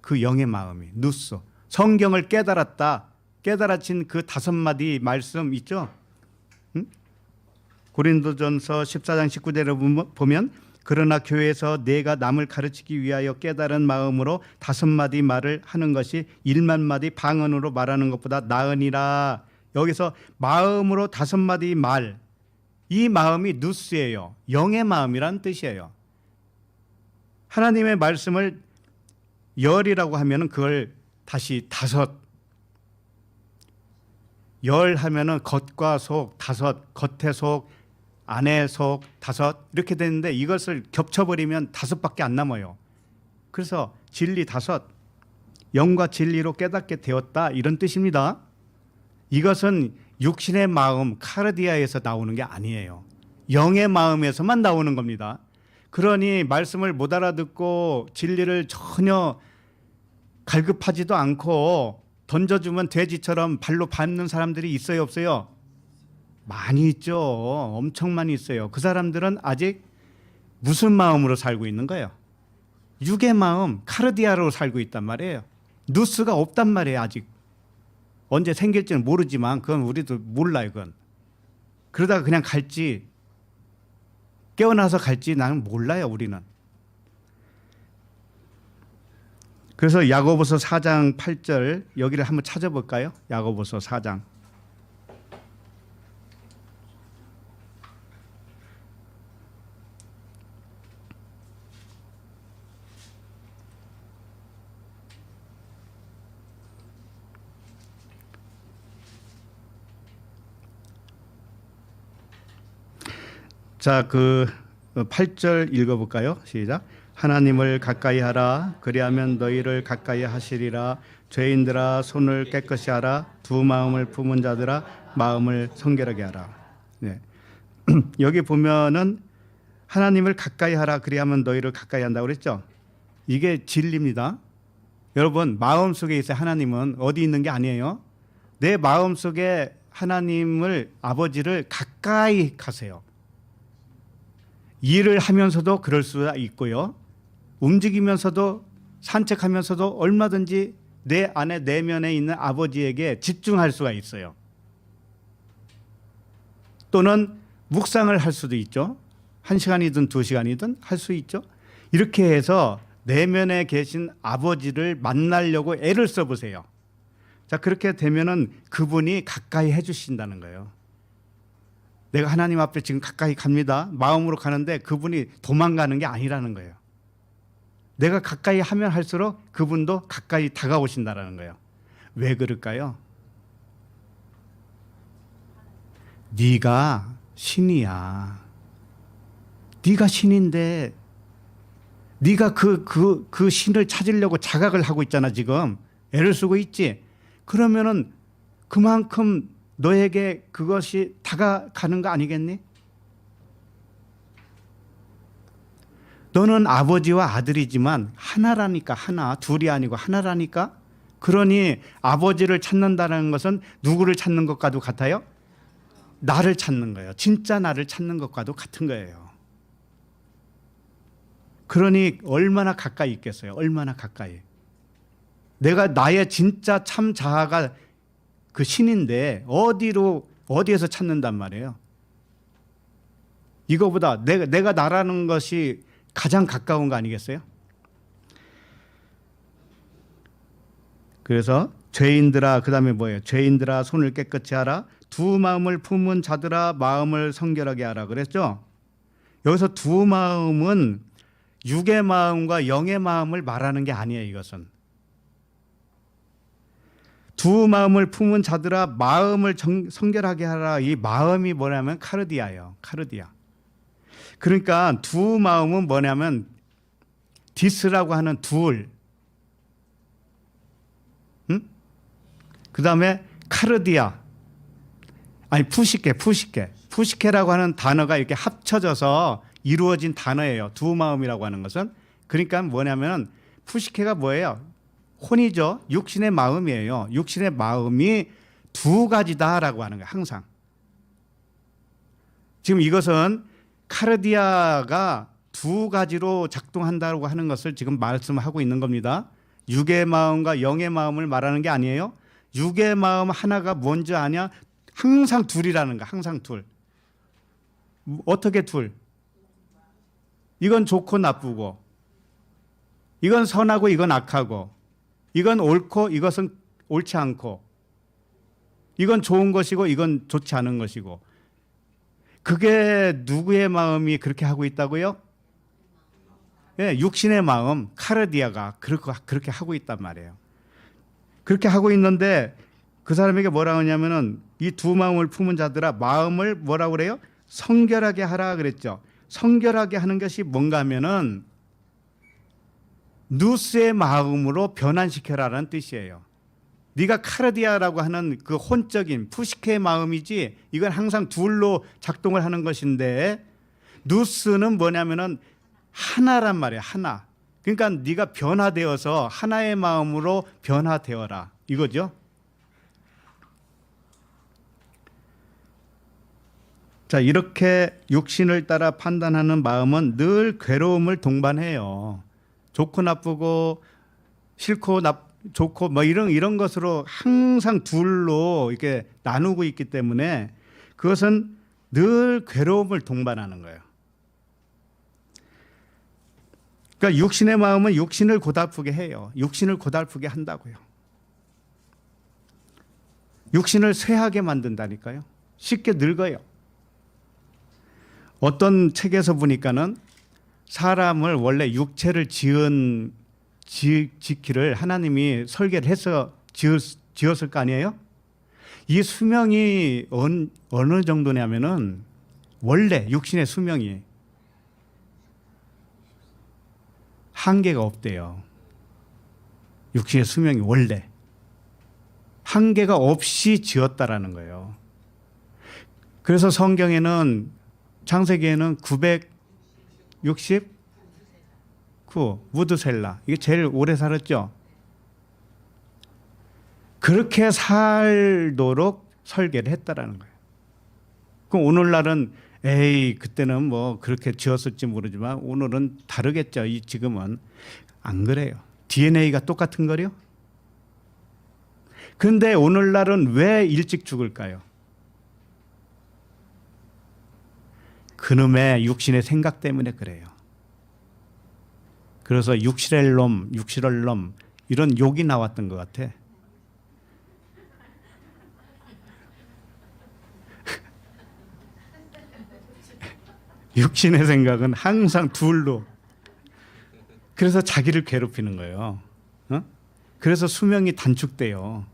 그 영의 마음이 누스. 성경을 깨달았다, 깨달아진 그 5마디 말씀 있죠. 고린도전서 14장 19절에 보면 그러나 교회에서 내가 남을 가르치기 위하여 깨달은 마음으로 5마디 말을 하는 것이 1만 마디 방언으로 말하는 것보다 나으니라. 여기서 마음으로 5마디 말, 이 마음이 누스예요. 영의 마음이란 뜻이에요. 하나님의 말씀을 열이라고 하면은 그걸 다시 5, 열 하면은 겉과 속, 5, 겉의 속, 안의 속, 5 이렇게 되는데 이것을 겹쳐버리면 5밖에 안 남아요. 그래서 진리 5, 영과 진리로 깨닫게 되었다, 이런 뜻입니다. 이것은 육신의 마음 카르디아에서 나오는 게 아니에요. 영의 마음에서만 나오는 겁니다. 그러니 말씀을 못 알아듣고 진리를 전혀 갈급하지도 않고 던져주면 돼지처럼 발로 밟는 사람들이 있어요, 없어요? 많이 있죠. 엄청 많이 있어요. 그 사람들은 아직 무슨 마음으로 살고 있는 거예요? 육의 마음, 카르디아로 살고 있단 말이에요. 누스가 없단 말이에요. 아직 언제 생길지는 모르지만 그건 우리도 몰라요. 그건 그러다가 그냥 갈지, 깨어나서 갈지 나는 몰라요. 우리는. 그래서 야고보서 4장 8절 여기를 한번 찾아볼까요? 야고보서 4장. 자, 그 8절 읽어볼까요? 시작. 하나님을 가까이 하라. 그리하면 너희를 가까이 하시리라. 죄인들아 손을 깨끗이 하라. 두 마음을 품은 자들아 마음을 성결하게 하라. 네. 여기 보면은 하나님을 가까이 하라. 그리하면 너희를 가까이 한다고 그랬죠. 이게 진리입니다. 여러분 마음 속에 있어요. 하나님은 어디 있는 게 아니에요. 내 마음 속에 하나님을, 아버지를 가까이 가세요. 일을 하면서도 그럴 수 있고요. 움직이면서도, 산책하면서도 얼마든지 내 안에 내면에 있는 아버지에게 집중할 수가 있어요. 또는 묵상을 할 수도 있죠. 1시간이든 2시간이든 할 수 있죠. 이렇게 해서 내면에 계신 아버지를 만나려고 애를 써보세요. 자, 그렇게 되면은 그분이 가까이 해주신다는 거예요. 내가 하나님 앞에 지금 가까이 갑니다. 마음으로 가는데 그분이 도망가는 게 아니라는 거예요. 내가 가까이 하면 할수록 그분도 가까이 다가오신다는 거예요. 왜 그럴까요? 네가 신이야. 네가 신인데 네가 그 신을 찾으려고 자각을 하고 있잖아. 지금 애를 쓰고 있지. 그러면은 그만큼 너에게 그것이 다가가는 거 아니겠니? 너는 아버지와 아들이지만 하나라니까. 하나, 둘이 아니고 하나라니까. 그러니 아버지를 찾는다는 것은 누구를 찾는 것과도 같아요? 나를 찾는 거예요. 진짜 나를 찾는 것과도 같은 거예요. 그러니 얼마나 가까이 있겠어요? 얼마나 가까이. 내가 나의 진짜 참 자아가 그 신인데 어디에서 찾는단 말이에요? 이거보다 내가 나라는 것이 가장 가까운 거 아니겠어요? 그래서 죄인들아, 그 다음에 뭐예요? 죄인들아 손을 깨끗이 하라. 두 마음을 품은 자들아 마음을 성결하게 하라 그랬죠? 여기서 두 마음은 육의 마음과 영의 마음을 말하는 게 아니에요. 이것은 두 마음을 품은 자들아 마음을 성결하게 하라. 이 마음이 뭐냐면 카르디아예요. 카르디아. 그러니까 두 마음은 뭐냐면 디스라고 하는 둘, 그 다음에 카르디아, 아니 푸시케라고 하는 단어가 이렇게 합쳐져서 이루어진 단어예요. 두 마음이라고 하는 것은. 그러니까 뭐냐면 푸시케가 뭐예요? 혼이죠. 육신의 마음이에요. 육신의 마음이 두 가지다라고 하는 거예요. 항상. 지금 이것은 카르디아가 두 가지로 작동한다고 하는 것을 지금 말씀하고 있는 겁니다. 육의 마음과 영의 마음을 말하는 게 아니에요. 육의 마음 하나가 뭔지 아냐? 항상 둘이라는 거야. 항상 둘. 어떻게 둘? 이건 좋고 나쁘고, 이건 선하고 이건 악하고, 이건 옳고 이것은 옳지 않고, 이건 좋은 것이고 이건 좋지 않은 것이고. 그게 누구의 마음이 그렇게 하고 있다고요? 예, 육신의 마음, 카르디아가 그렇게 하고 있단 말이에요. 그렇게 하고 있는데 그 사람에게 뭐라고 하냐면은 이 두 마음을 품은 자들아 마음을 뭐라고 그래요? 성결하게 하라 그랬죠. 성결하게 하는 것이 뭔가 하면은 누스의 마음으로 변환시켜라라는 뜻이에요. 네가 카르디아라고 하는 그 혼적인 푸시케의 마음이지 이건 항상 둘로 작동을 하는 것인데 누스는 뭐냐면은 하나란 말이에요. 하나. 그러니까 네가 변화되어서 하나의 마음으로 변화되어라 이거죠. 자, 이렇게 육신을 따라 판단하는 마음은 늘 괴로움을 동반해요. 좋고 나쁘고 싫고 좋고 뭐 이런 것으로 항상 둘로 이렇게 나누고 있기 때문에 그것은 늘 괴로움을 동반하는 거예요. 그러니까 육신의 마음은 육신을 고달프게 해요. 육신을 고달프게 한다고요. 육신을 쇠하게 만든다니까요. 쉽게 늙어요. 어떤 책에서 보니까는 사람을 원래 육체를 지키를 하나님이 설계를 해서 지었을 거 아니에요? 이 수명이 어느 정도냐면은 원래 육신의 수명이 한계가 없대요. 육신의 수명이 원래 한계가 없이 지었다라는 거예요. 그래서 성경에는 창세기에는 969 무드셀라 이게 제일 오래 살았죠. 그렇게 살도록 설계를 했다라는 거예요. 그럼 오늘날은 그때는 뭐 그렇게 지었을지 모르지만 오늘은 다르겠죠. 지금은 안 그래요. DNA가 똑같은 거요. 그런데 오늘날은 왜 일찍 죽을까요? 그놈의 육신의 생각 때문에 그래요. 그래서 육실할 놈 이런 욕이 나왔던 것 같아. 육신의 생각은 항상 둘로. 그래서 자기를 괴롭히는 거예요. 그래서 수명이 단축돼요.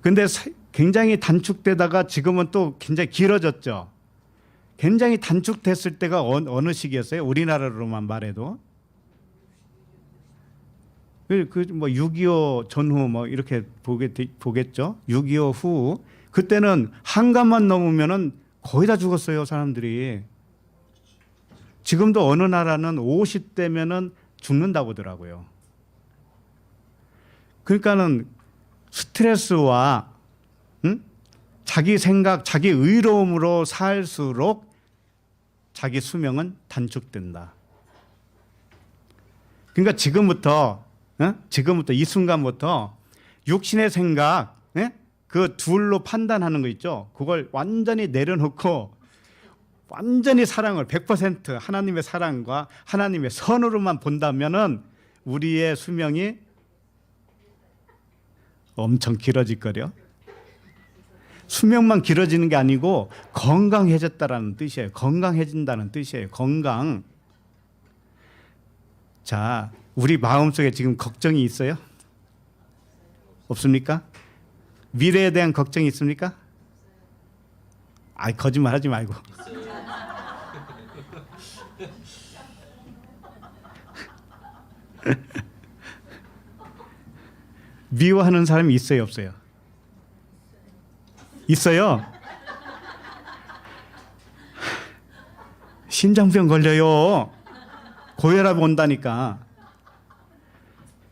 근데 굉장히 단축되다가 지금은 또 굉장히 길어졌죠. 굉장히 단축됐을 때가 어느 시기였어요? 우리나라로만 말해도 뭐 6.25 전후 뭐 이렇게 보겠죠. 6.25 후 그때는 한간만 넘으면은 거의 다 죽었어요, 사람들이. 지금도 어느 나라는 50대면은 죽는다고 하더라고요. 그러니까는 스트레스와 자기 생각, 자기 의로움으로 살수록 자기 수명은 단축된다. 그러니까 지금부터 이 순간부터 육신의 생각, 그 둘로 판단하는 거 있죠. 그걸 완전히 내려놓고 완전히 사랑을 100% 하나님의 사랑과 하나님의 선으로만 본다면은 우리의 수명이 엄청 길어질 거려. 수명만 길어지는 게 아니고 건강해졌다라는 뜻이에요. 건강해진다는 뜻이에요. 건강. 자, 우리 마음속에 지금 걱정이 있어요? 없습니까? 미래에 대한 걱정이 있습니까? 거짓말하지 말고. 미워하는 사람이 있어요, 없어요? 있어요. 심장병 걸려요. 고혈압 온다니까.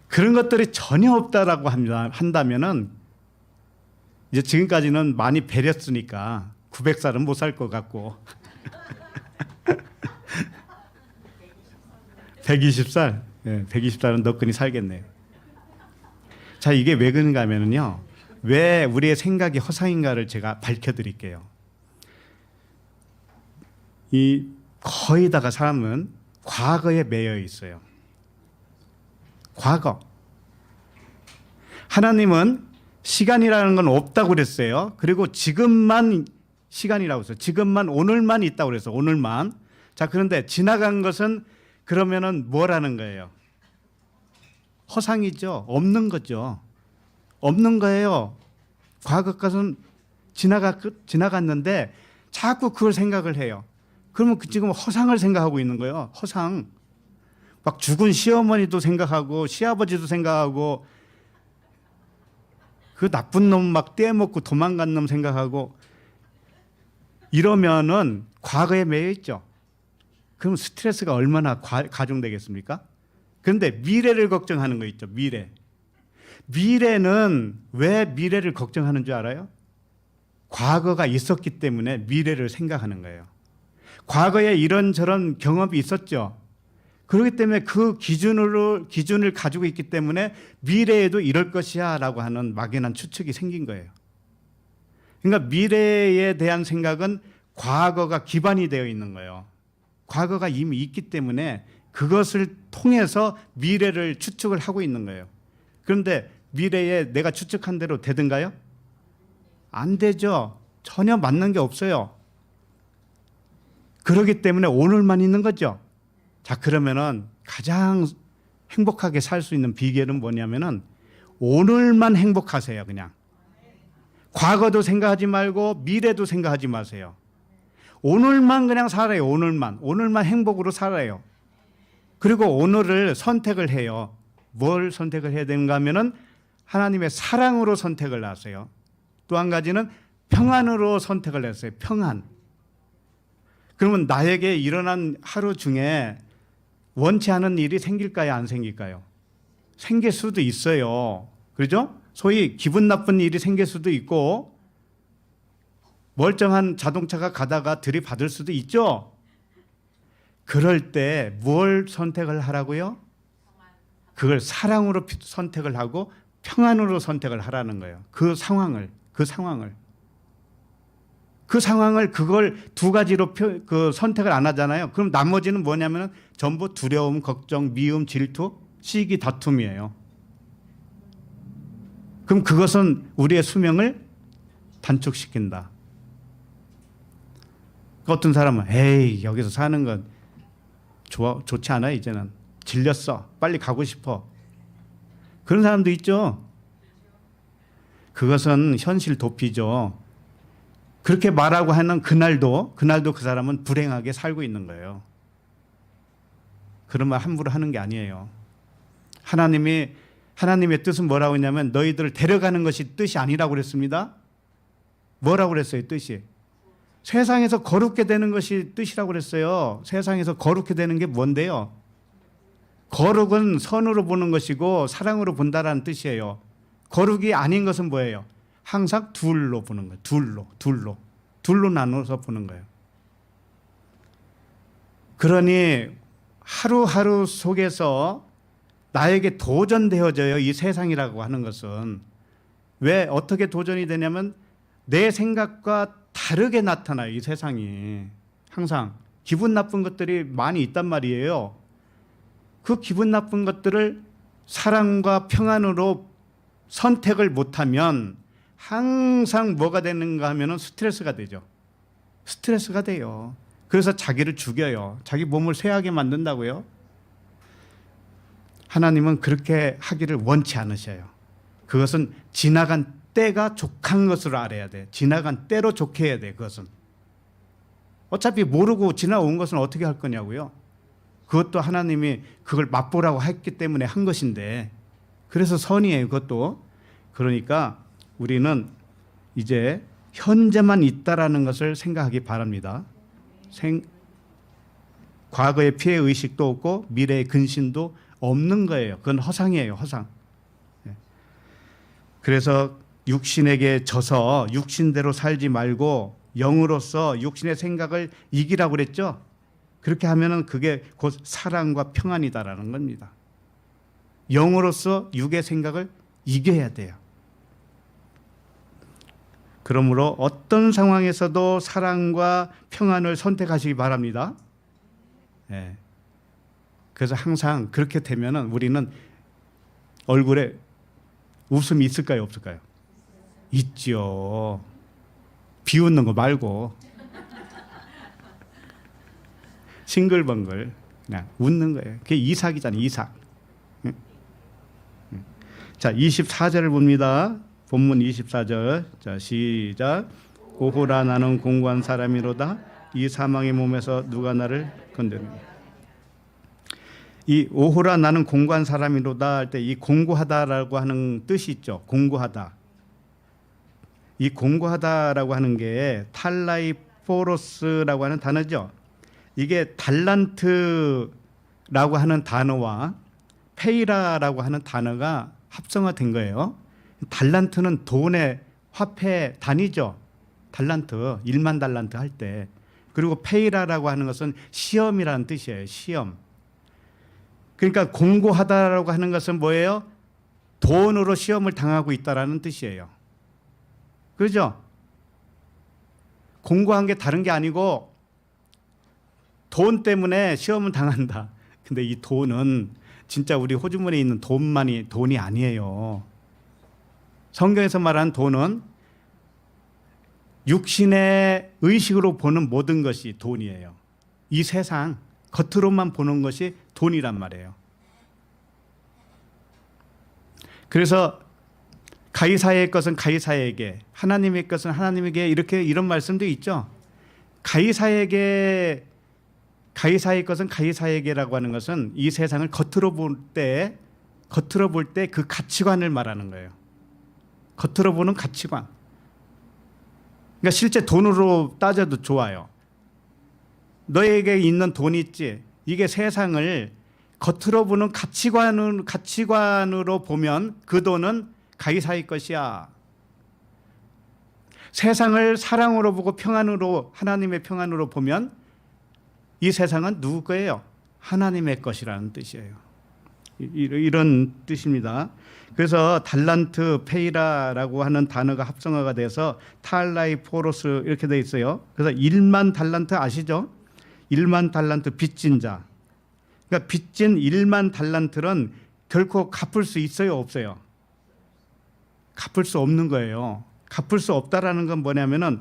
그런 것들이 전혀 없다라고 한다면은 이제 지금까지는 많이 배렸으니까 900살은 못 살 것 같고 120살, 120살은 너끈히 살겠네요. 자, 이게 왜 그런가 하면은요, 왜 우리의 생각이 허상인가를 제가 밝혀드릴게요. 이 거의 다가 사람은 과거에 매여 있어요. 과거. 하나님은 시간이라는 건 없다고 그랬어요. 그리고 지금만 시간이라고 했어요. 지금만, 오늘만 있다고 그랬어요. 오늘만. 자, 그런데 지나간 것은 그러면은 뭐라는 거예요? 허상이죠. 없는 거죠. 없는 거예요. 과거 것은 지나갔는데 자꾸 그걸 생각을 해요. 그러면 지금 허상을 생각하고 있는 거예요. 허상. 막 죽은 시어머니도 생각하고 시아버지도 생각하고 그 나쁜 놈 막 떼먹고 도망간 놈 생각하고 이러면은 과거에 매여 있죠. 그럼 스트레스가 얼마나 가중되겠습니까? 그런데 미래를 걱정하는 거 있죠. 미래. 미래는 왜 미래를 걱정하는 줄 알아요? 과거가 있었기 때문에 미래를 생각하는 거예요. 과거에 이런저런 경험이 있었죠. 그렇기 때문에 그 기준을 가지고 있기 때문에 미래에도 이럴 것이야 라고 하는 막연한 추측이 생긴 거예요. 그러니까 미래에 대한 생각은 과거가 기반이 되어 있는 거예요. 과거가 이미 있기 때문에 그것을 통해서 미래를 추측을 하고 있는 거예요. 그런데 미래에 내가 추측한 대로 되든가요? 안 되죠. 전혀 맞는 게 없어요. 그렇기 때문에 오늘만 있는 거죠. 자, 그러면은 가장 행복하게 살 수 있는 비결은 뭐냐면은 오늘만 행복하세요. 그냥 과거도 생각하지 말고 미래도 생각하지 마세요. 오늘만 그냥 살아요. 오늘만 행복으로 살아요. 그리고 오늘을 선택을 해요. 뭘 선택을 해야 되는가 하면은 하나님의 사랑으로 선택을 하세요. 또 한 가지는 평안으로 선택을 했어요. 평안. 그러면 나에게 일어난 하루 중에 원치 않은 일이 생길까요? 안 생길까요? 생길 수도 있어요. 그렇죠? 소위 기분 나쁜 일이 생길 수도 있고 멀쩡한 자동차가 가다가 들이받을 수도 있죠. 그럴 때 뭘 선택을 하라고요? 그걸 사랑으로 선택을 하고 평안으로 선택을 하라는 거예요. 그 상황을 그걸 두 가지로 선택을 안 하잖아요. 그럼 나머지는 뭐냐면 전부 두려움, 걱정, 미움, 질투, 시기, 다툼이에요. 그럼 그것은 우리의 수명을 단축시킨다. 어떤 사람은 에이 여기서 사는 건 좋지 않아 이제는 질렸어 빨리 가고 싶어 그런 사람도 있죠. 그것은 현실 도피죠. 그렇게 말하고 하는 그날도 그 사람은 불행하게 살고 있는 거예요. 그런 말 함부로 하는 게 아니에요. 하나님의 뜻은 뭐라고 했냐면 너희들을 데려가는 것이 뜻이 아니라고 그랬습니다. 뭐라고 그랬어요? 뜻이 세상에서 거룩게 되는 것이 뜻이라고 그랬어요. 세상에서 거룩게 되는 게 뭔데요? 거룩은 선으로 보는 것이고 사랑으로 본다라는 뜻이에요. 거룩이 아닌 것은 뭐예요? 항상 둘로 보는 거예요. 둘로 나눠서 보는 거예요. 그러니 하루하루 속에서 나에게 도전되어져요. 이 세상이라고 하는 것은. 왜 어떻게 도전이 되냐면 내 생각과 다르게 나타나요. 이 세상이. 항상 기분 나쁜 것들이 많이 있단 말이에요. 그 기분 나쁜 것들을 사랑과 평안으로 선택을 못하면 항상 뭐가 되는가 하면 스트레스가 되죠. 스트레스가 돼요. 그래서 자기를 죽여요. 자기 몸을 쇠하게 만든다고요. 하나님은 그렇게 하기를 원치 않으셔요. 그것은 지나간 때가 족한 것으로 알아야 돼. 지나간 때로 좋게 해야 돼. 그것은 어차피 모르고 지나온 것은 어떻게 할 거냐고요. 그것도 하나님이 그걸 맛보라고 했기 때문에 한 것인데 그래서 선이에요. 그것도. 그러니까 우리는 이제 현재만 있다라는 것을 생각하기 바랍니다. 과거의 피해 의식도 없고 미래의 근심도 없는 거예요. 그건 허상이에요. 허상. 그래서 육신에게 져서 육신대로 살지 말고 영으로서 육신의 생각을 이기라고 그랬죠. 그렇게 하면은 그게 곧 사랑과 평안이다라는 겁니다. 영으로서 육의 생각을 이겨야 돼요. 그러므로 어떤 상황에서도 사랑과 평안을 선택하시기 바랍니다. 네. 그래서 항상 그렇게 되면은 우리는 얼굴에 웃음이 있을까요, 없을까요? 있죠. 비웃는 거 말고 싱글벙글 그냥 웃는 거예요. 그게 이삭이잖아요, 이삭. 자, 24절을 봅니다. 본문 24절. 자, 시작. 오호라 나는 공고한 사람이로다. 이 사망의 몸에서 누가 나를 건드리냐. 이 오호라 나는 공고한 사람이로다 할 때 이 공고하다라고 하는 뜻이 있죠. 공고하다. 이 공고하다라고 하는 게 탈라이포로스라고 하는 단어죠. 이게 달란트라고 하는 단어와 페이라라고 하는 단어가 합성화된 거예요. 달란트는 돈의 화폐 단위죠. 달란트, 1만 달란트 할 때. 그리고 페이라라고 하는 것은 시험이라는 뜻이에요. 시험. 그러니까 공고하다라고 하는 것은 뭐예요? 돈으로 시험을 당하고 있다라는 뜻이에요. 그렇죠? 공고한 게 다른 게 아니고 돈 때문에 시험을 당한다. 근데 이 돈은 진짜 우리 호주머니에 있는 돈이 아니에요. 성경에서 말하는 돈은 육신의 의식으로 보는 모든 것이 돈이에요. 이 세상 겉으로만 보는 것이 돈이란 말이에요. 그래서 가이사의 것은 가이사에게, 하나님의 것은 하나님에게 이런 말씀도 있죠. 가이사의 것은 가이사에게라고 하는 것은 이 세상을 겉으로 볼 때 그 가치관을 말하는 거예요. 겉으로 보는 가치관. 그러니까 실제 돈으로 따져도 좋아요. 너에게 있는 돈이 있지. 이게 세상을 겉으로 보는 가치관으로 보면 그 돈은 가이사의 것이야. 세상을 사랑으로 보고 평안으로, 하나님의 평안으로 보면 이 세상은 누구 거예요? 하나님의 것이라는 뜻이에요. 이런 뜻입니다. 그래서 달란트, 페이라라고 하는 단어가 합성어가 돼서 탈라이포로스 이렇게 돼 있어요. 그래서 1만 달란트 아시죠? 1만 달란트 빚진 자. 그러니까 빚진 1만 달란트는 결코 갚을 수 있어요, 없어요? 갚을 수 없는 거예요. 갚을 수 없다라는 건 뭐냐면은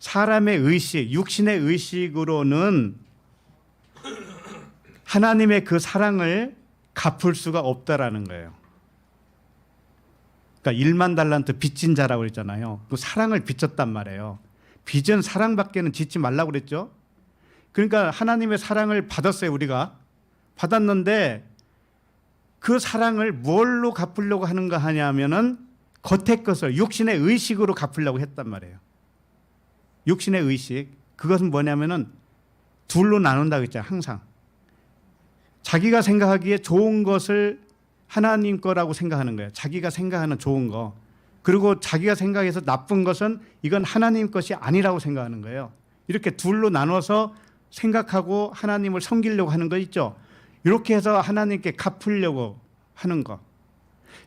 사람의 의식, 육신의 의식으로는 하나님의 그 사랑을 갚을 수가 없다라는 거예요. 그러니까 1만 달란트 빚진 자라고 그랬잖아요. 그 사랑을 빚졌단 말이에요. 빚은 사랑밖에는 짓지 말라고 그랬죠. 그러니까 하나님의 사랑을 받았어요. 우리가 받았는데 그 사랑을 뭘로 갚으려고 하는가 하냐면은 겉의 것을 육신의 의식으로 갚으려고 했단 말이에요. 육신의 의식, 그것은 뭐냐면은 둘로 나눈다고 했잖아요. 항상 자기가 생각하기에 좋은 것을 하나님 거라고 생각하는 거예요. 자기가 생각하는 좋은 거. 그리고 자기가 생각해서 나쁜 것은 이건 하나님 것이 아니라고 생각하는 거예요. 이렇게 둘로 나눠서 생각하고 하나님을 섬기려고 하는 거 있죠. 이렇게 해서 하나님께 갚으려고 하는 것.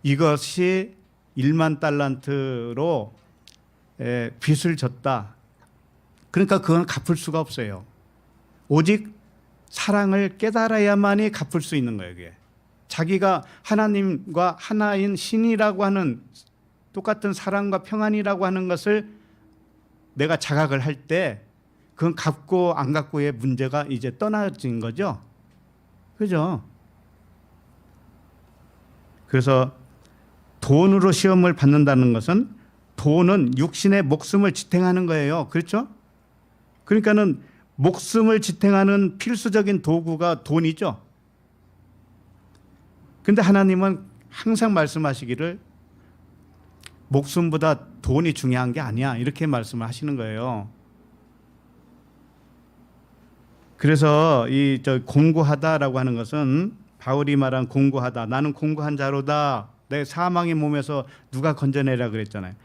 이것이 1만 달란트로 빚을 졌다. 그러니까 그건 갚을 수가 없어요. 오직 사랑을 깨달아야만이 갚을 수 있는 거예요. 그게. 자기가 하나님과 하나인 신이라고 하는 똑같은 사랑과 평안이라고 하는 것을 내가 자각을 할 때 그건 갚고 안 갚고의 문제가 이제 떠나진 거죠. 그죠? 그래서 돈으로 시험을 받는다는 것은 돈은 육신의 목숨을 지탱하는 거예요. 그렇죠? 그러니까는 목숨을 지탱하는 필수적인 도구가 돈이죠. 근데 하나님은 항상 말씀하시기를 목숨보다 돈이 중요한 게 아니야. 이렇게 말씀을 하시는 거예요. 그래서 이 공고하다라고 하는 것은 바울이 말한 공고하다. 나는 공고한 자로다. 내 사망의 몸에서 누가 건져내라 그랬잖아요.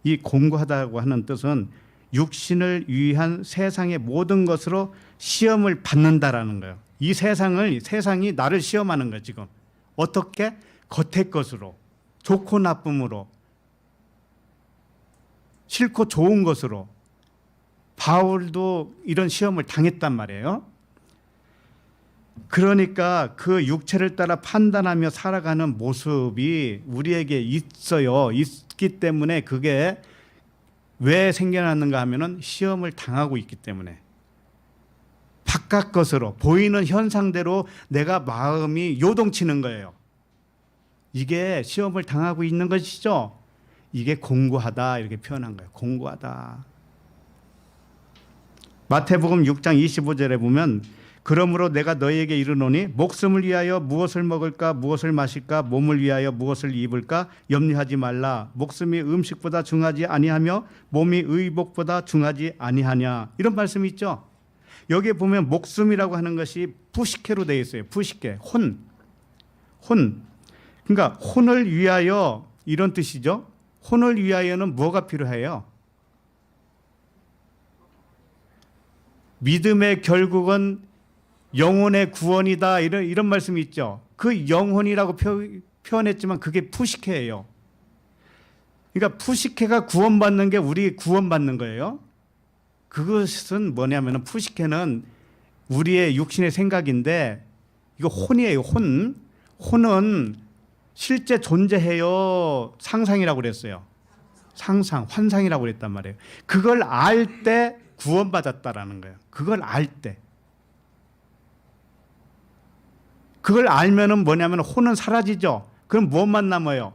이 공고하다고 하는 뜻은 육신을 위한 세상의 모든 것으로 시험을 받는다라는 거예요. 이 세상이 나를 시험하는 거예요. 지금 어떻게? 겉의 것으로, 좋고 나쁨으로, 싫고 좋은 것으로. 바울도 이런 시험을 당했단 말이에요. 그러니까 그 육체를 따라 판단하며 살아가는 모습이 우리에게 있어요. 있기 때문에 그게 왜 생겨났는가 하면은 시험을 당하고 있기 때문에. 바깥 것으로 보이는 현상대로 내가 마음이 요동치는 거예요. 이게 시험을 당하고 있는 것이죠. 이게 공고하다 이렇게 표현한 거예요. 공고하다. 마태복음 6장 25절에 보면 그러므로 내가 너희에게 이르노니 목숨을 위하여 무엇을 먹을까 무엇을 마실까 몸을 위하여 무엇을 입을까 염려하지 말라. 목숨이 음식보다 중하지 아니하며 몸이 의복보다 중하지 아니하냐. 이런 말씀이 있죠. 여기에 보면 목숨이라고 하는 것이 푸시케로 되어 있어요. 푸시케, 혼. 그러니까 혼을 위하여 이런 뜻이죠. 혼을 위하여는 뭐가 필요해요? 믿음의 결국은 영혼의 구원이다. 이런 말씀이 있죠. 그 영혼이라고 표현했지만 그게 푸시케예요. 그러니까 푸시케가 구원받는 게 우리 구원받는 거예요. 그것은 뭐냐면 푸시케는 우리의 육신의 생각인데 이거 혼이에요. 혼은 실제 존재해요. 상상이라고 그랬어요. 상상, 환상이라고 그랬단 말이에요. 그걸 알 때 구원받았다라는 거예요. 그걸 알 때. 그걸 알면은 뭐냐면 혼은 사라지죠. 그럼 무엇만 남아요?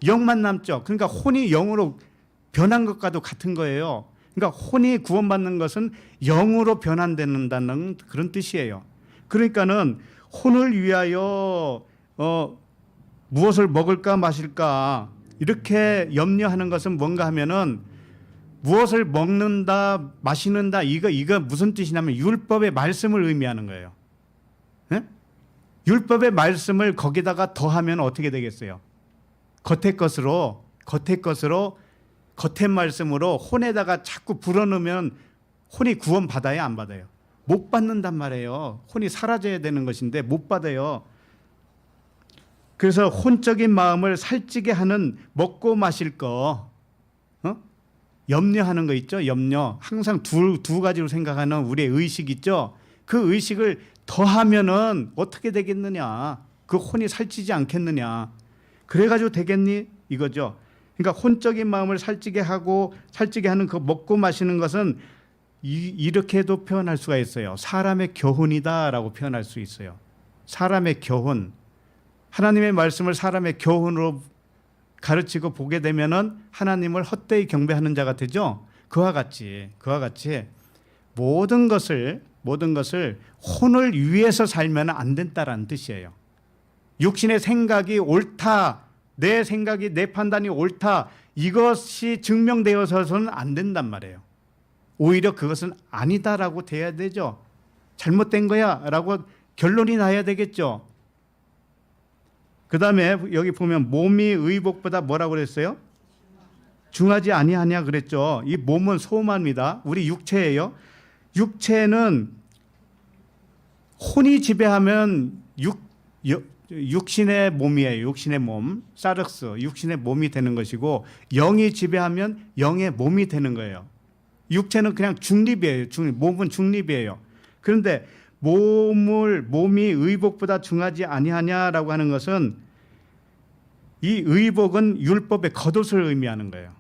영만 남죠. 그러니까 혼이 영으로 변한 것과도 같은 거예요. 그러니까 혼이 구원받는 것은 영으로 변환된다는 그런 뜻이에요. 그러니까는 혼을 위하여 무엇을 먹을까 마실까 이렇게 염려하는 것은 뭔가 하면은 무엇을 먹는다 마시는다 이거 무슨 뜻이냐면 율법의 말씀을 의미하는 거예요. 네? 율법의 말씀을 거기다가 더하면 어떻게 되겠어요? 겉의 말씀으로 혼에다가 자꾸 불어넣으면 혼이 구원 받아야 안 받아요? 못 받는단 말이에요. 혼이 사라져야 되는 것인데 못 받아요. 그래서 혼적인 마음을 살찌게 하는 먹고 마실 거, 염려하는 거 있죠. 염려. 항상 두 가지로 생각하는 우리의 의식 있죠. 그 의식을 더하면은 어떻게 되겠느냐? 그 혼이 살찌지 않겠느냐? 그래가지고 되겠니? 이거죠. 그러니까 혼적인 마음을 살찌게 하는 그 먹고 마시는 것은 이렇게도 표현할 수가 있어요. 사람의 교훈이다라고 표현할 수 있어요. 사람의 교훈. 하나님의 말씀을 사람의 교훈으로 가르치고 보게 되면은 하나님을 헛되이 경배하는 자가 되죠. 그와 같이 모든 것을 혼을 위해서 살면 안 된다라는 뜻이에요. 육신의 생각이 옳다, 내 생각이 내 판단이 옳다, 이것이 증명되어서는 안 된단 말이에요. 오히려 그것은 아니다라고 돼야 되죠. 잘못된 거야라고 결론이 나야 되겠죠. 그 다음에 여기 보면 몸이 의복보다 뭐라고 그랬어요? 중하지 아니하냐 그랬죠. 이 몸은 소만입니다. 우리 육체예요. 육체는 혼이 지배하면 육신의 몸이에요. 육신의 몸, 사르스, 육신의 몸이 되는 것이고, 영이 지배하면 영의 몸이 되는 거예요. 육체는 그냥 중립이에요. 몸은 중립이에요. 그런데 몸이 의복보다 중하지 아니하냐라고 하는 것은, 이 의복은 율법의 겉옷을 의미하는 거예요.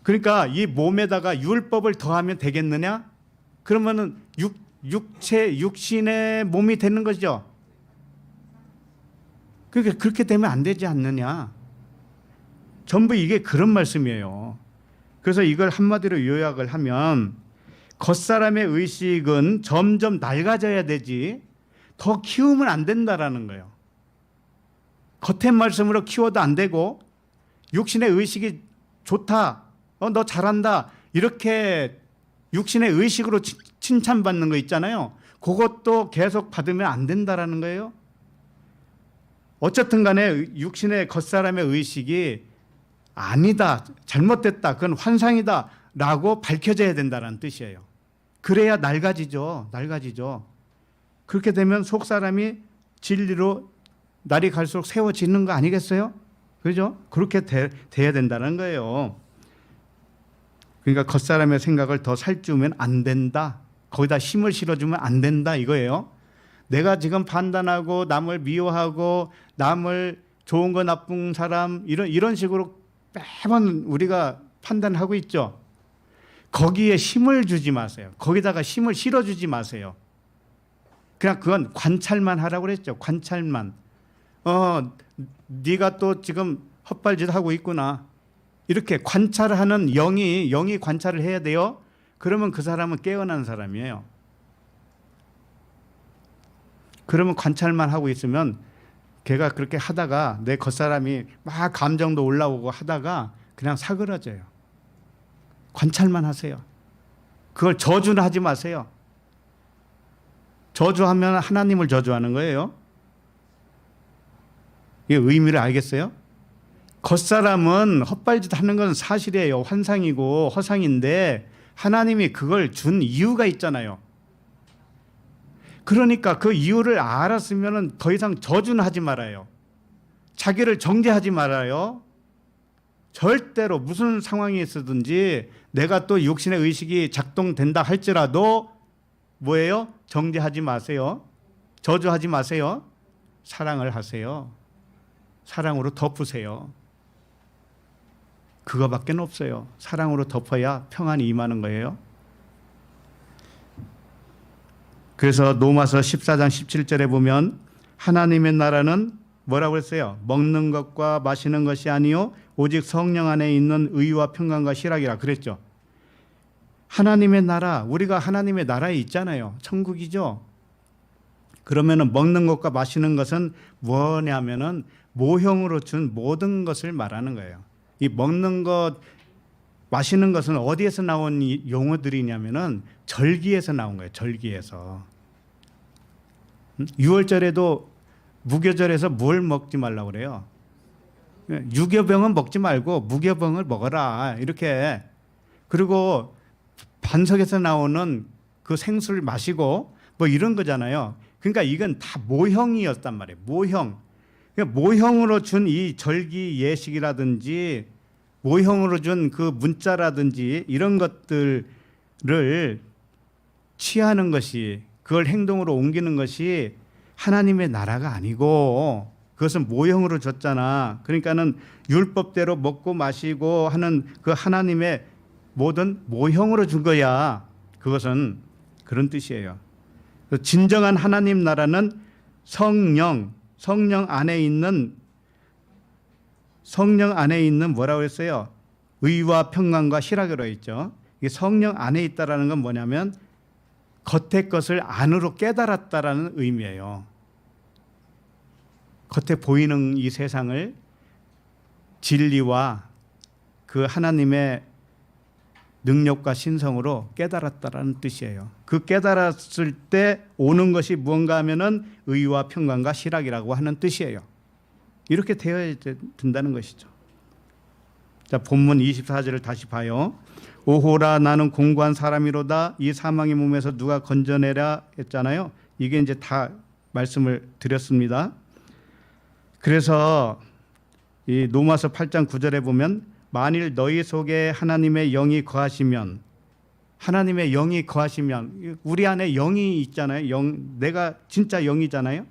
그러니까 이 몸에다가 율법을 더하면 되겠느냐? 그러면은 육신의 몸이 되는 거죠. 그러니까 그렇게 되면 안 되지 않느냐? 전부 이게 그런 말씀이에요. 그래서 이걸 한마디로 요약을 하면, 겉사람의 의식은 점점 낡아져야 되지 더 키우면 안 된다라는 거예요. 겉의 말씀으로 키워도 안 되고, 육신의 의식이 좋다, 너 잘한다, 이렇게 육신의 의식으로 칭찬받는 거 있잖아요. 그것도 계속 받으면 안 된다라는 거예요. 어쨌든 간에 육신의 겉사람의 의식이 아니다, 잘못됐다, 그건 환상이다 라고 밝혀져야 된다는 뜻이에요. 그래야 낡아지죠. 그렇게 되면 속사람이 진리로 날이 갈수록 세워지는 거 아니겠어요? 그죠? 그렇게 돼야 된다는 거예요. 그러니까 겉사람의 생각을 더 살찌우면 안 된다, 거기다 힘을 실어주면 안 된다 이거예요. 내가 지금 판단하고 남을 미워하고 남을 좋은 거 나쁜 사람 이런 식으로 매번 우리가 판단하고 있죠. 거기에 힘을 주지 마세요. 거기다가 힘을 실어주지 마세요. 그냥 그건 관찰만 하라고 그랬죠. 관찰만. 네가 또 지금 헛발질 하고 있구나. 이렇게 관찰하는 영이 관찰을 해야 돼요. 그러면 그 사람은 깨어난 사람이에요. 그러면 관찰만 하고 있으면 걔가 그렇게 하다가 내 겉사람이 막 감정도 올라오고 하다가 그냥 사그러져요. 관찰만 하세요. 그걸 저주는 하지 마세요. 저주하면 하나님을 저주하는 거예요. 이 의미를 알겠어요? 겉사람은 헛발짓 하는 건 사실이에요. 환상이고 허상인데 하나님이 그걸 준 이유가 있잖아요. 그러니까 그 이유를 알았으면 더 이상 저주는 하지 말아요. 자기를 정죄하지 말아요. 절대로 무슨 상황이 있었든지 내가 또 육신의 의식이 작동된다 할지라도 뭐예요? 정죄하지 마세요. 저주하지 마세요. 사랑을 하세요. 사랑으로 덮으세요. 그거밖에 없어요. 사랑으로 덮어야 평안이 임하는 거예요. 그래서 로마서 14장 17절에 보면 하나님의 나라는 뭐라고 했어요? 먹는 것과 마시는 것이 아니요 오직 성령 안에 있는 의와 평강과 희락이라 그랬죠. 하나님의 나라, 우리가 하나님의 나라에 있잖아요. 천국이죠. 그러면은 먹는 것과 마시는 것은 뭐냐면은 모형으로 준 모든 것을 말하는 거예요. 이 먹는 것, 마시는 것은 어디에서 나온 용어들이냐면은 절기에서 나온 거예요. 절기에서. 6월절에도 무교절에서 뭘 먹지 말라고 그래요? 유교병은 먹지 말고 무교병을 먹어라. 이렇게. 그리고 반석에서 나오는 그 생수를 마시고 뭐 이런 거잖아요. 그러니까 이건 다 모형이었단 말이에요. 모형. 그러니까 모형으로 준 이 절기 예식이라든지 모형으로 준 그 문자라든지 이런 것들을 취하는 것이, 그걸 행동으로 옮기는 것이 하나님의 나라가 아니고 그것은 모형으로 줬잖아. 그러니까는 율법대로 먹고 마시고 하는 그 하나님의 모든 모형으로 준 거야. 그것은 그런 뜻이에요. 진정한 하나님 나라는 성령 안에 있는 뭐라고 했어요? 의와 평강과 희락이라고 했죠. 이게 성령 안에 있다라는 건 뭐냐면 겉의 것을 안으로 깨달았다라는 의미예요. 겉에 보이는 이 세상을 진리와 그 하나님의 능력과 신성으로 깨달았다라는 뜻이에요. 그 깨달았을 때 오는 것이 무언가 하면은 의와 평강과 희락이라고 하는 뜻이에야 이렇게 되어야 된다는 것이죠. 자, 본문 24절을 다시 봐요. 오호라 나는 공고한 사람이로다. 이 사망의 몸에서 누가 건져내라 했잖아요. 이게 이제 다 말씀을 드렸습니다. 그래서 이 로마서 8장 9절에 보면 만일 너희 속에 하나님의 영이 거하시면 우리 안에 영이 있잖아요. 내가 진짜 영이잖아요.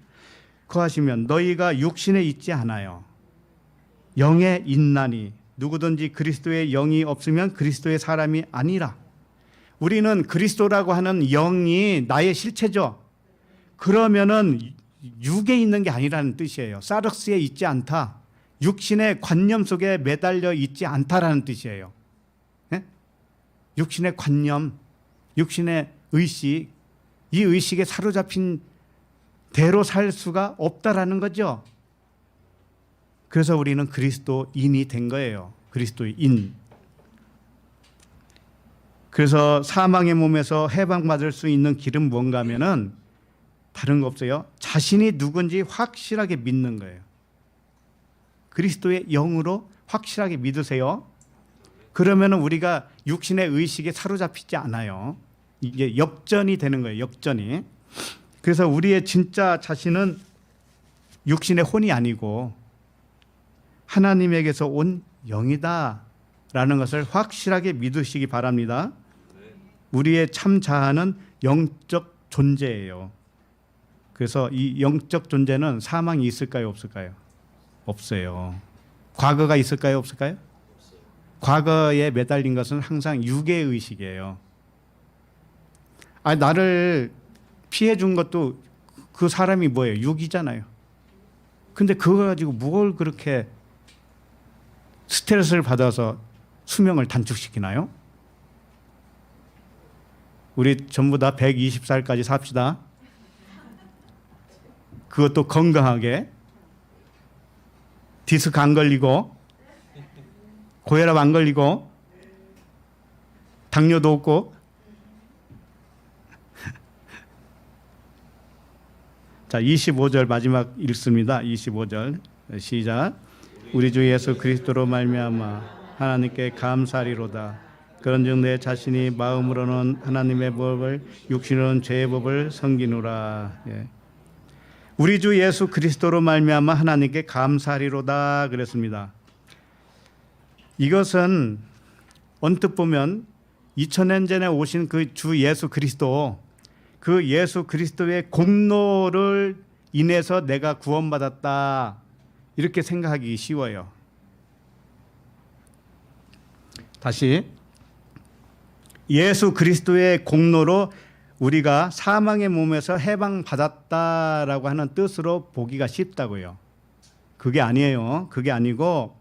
거하시면 너희가 육신에 있지 않아요. 영에 있나니 누구든지 그리스도의 영이 없으면 그리스도의 사람이 아니라. 우리는 그리스도라고 하는 영이 나의 실체죠. 그러면은 육에 있는 게 아니라는 뜻이에요. 사르스에 있지 않다. 육신의 관념 속에 매달려 있지 않다라는 뜻이에요. 네? 육신의 관념, 육신의 의식, 이 의식에 사로잡힌 대로 살 수가 없다라는 거죠. 그래서 우리는 그리스도인이 된 거예요. 그리스도인. 그래서 사망의 몸에서 해방받을 수 있는 길은 뭔가 하면은 다른 거 없어요. 자신이 누군지 확실하게 믿는 거예요. 그리스도의 영으로 확실하게 믿으세요. 그러면 우리가 육신의 의식에 사로잡히지 않아요. 이게 역전이 되는 거예요. 역전이. 그래서 우리의 진짜 자신은 육신의 혼이 아니고 하나님에게서 온 영이다라는 것을 확실하게 믿으시기 바랍니다. 우리의 참 자아는 영적 존재예요. 그래서 이 영적 존재는 사망이 있을까요? 없을까요? 없어요. 과거가 있을까요? 없을까요? 과거에 매달린 것은 항상 육의 의식이에요. 나를 피해 준 것도 그 사람이 뭐예요? 육이잖아요. 근데 그거 가지고 뭘 그렇게 스트레스를 받아서 수명을 단축시키나요? 우리 전부 다 120살까지 삽시다. 그것도 건강하게. 디스크 안 걸리고 고혈압 안 걸리고 당뇨도 없고. 자, 25절 마지막 읽습니다. 25절 시작. 우리 주 예수 그리스도로 말미암아 하나님께 감사리로다. 그런즉 내 자신이 마음으로는 하나님의 법을 육신으로는 죄의 법을 섬기노라. 예. 우리 주 예수 그리스도로 말미암아 하나님께 감사리로다 그랬습니다. 이것은 언뜻 보면 2000년 전에 오신 그 주 예수 그리스도, 그 예수 그리스도의 공로를 인해서 내가 구원받았다 이렇게 생각하기 쉬워요. 다시 예수 그리스도의 공로로 우리가 사망의 몸에서 해방받았다라고 하는 뜻으로 보기가 쉽다고요. 그게 아니에요. 그게 아니고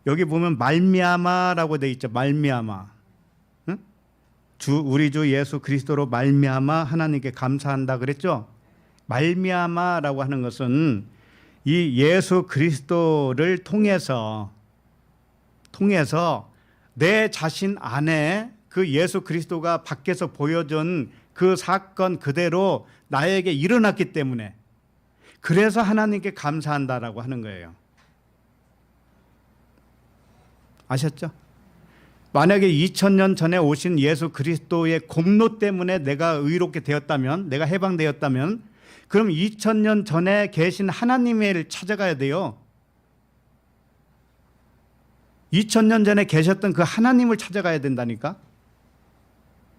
여기 보면 말미암아라고 돼 있죠. 말미암아. 응? 우리 주 예수 그리스도로 말미암아 하나님께 감사한다 그랬죠. 말미암아라고 하는 것은 이 예수 그리스도를 통해서 내 자신 안에 그 예수 그리스도가 밖에서 보여준 그 사건 그대로 나에게 일어났기 때문에 그래서 하나님께 감사한다라고 하는 거예요. 아셨죠? 만약에 2000년 전에 오신 예수 그리스도의 공로 때문에 내가 의롭게 되었다면, 내가 해방되었다면, 그럼 2000년 전에 계신 하나님을 찾아가야 돼요. 2000년 전에 계셨던 그 하나님을 찾아가야 된다니까.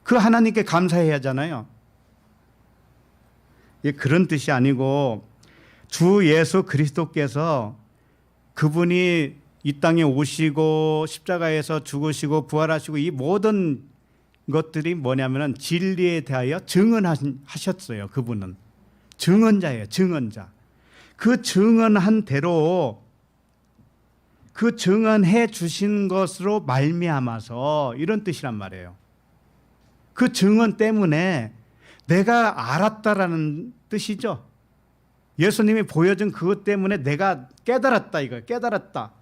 그 하나님께 감사해야 하잖아요. 그런 뜻이 아니고 주 예수 그리스도께서 그분이 이 땅에 오시고 십자가에서 죽으시고 부활하시고 이 모든 것들이 뭐냐면은 진리에 대하여 증언하셨어요. 그분은 증언자예요. 증언자. 그 증언한 대로 그 증언해 주신 것으로 말미암아서 이런 뜻이란 말이에요. 그 증언 때문에 내가 알았다라는 뜻이죠. 예수님이 보여준 그것 때문에 내가 깨달았다 이거예요. 깨달았다.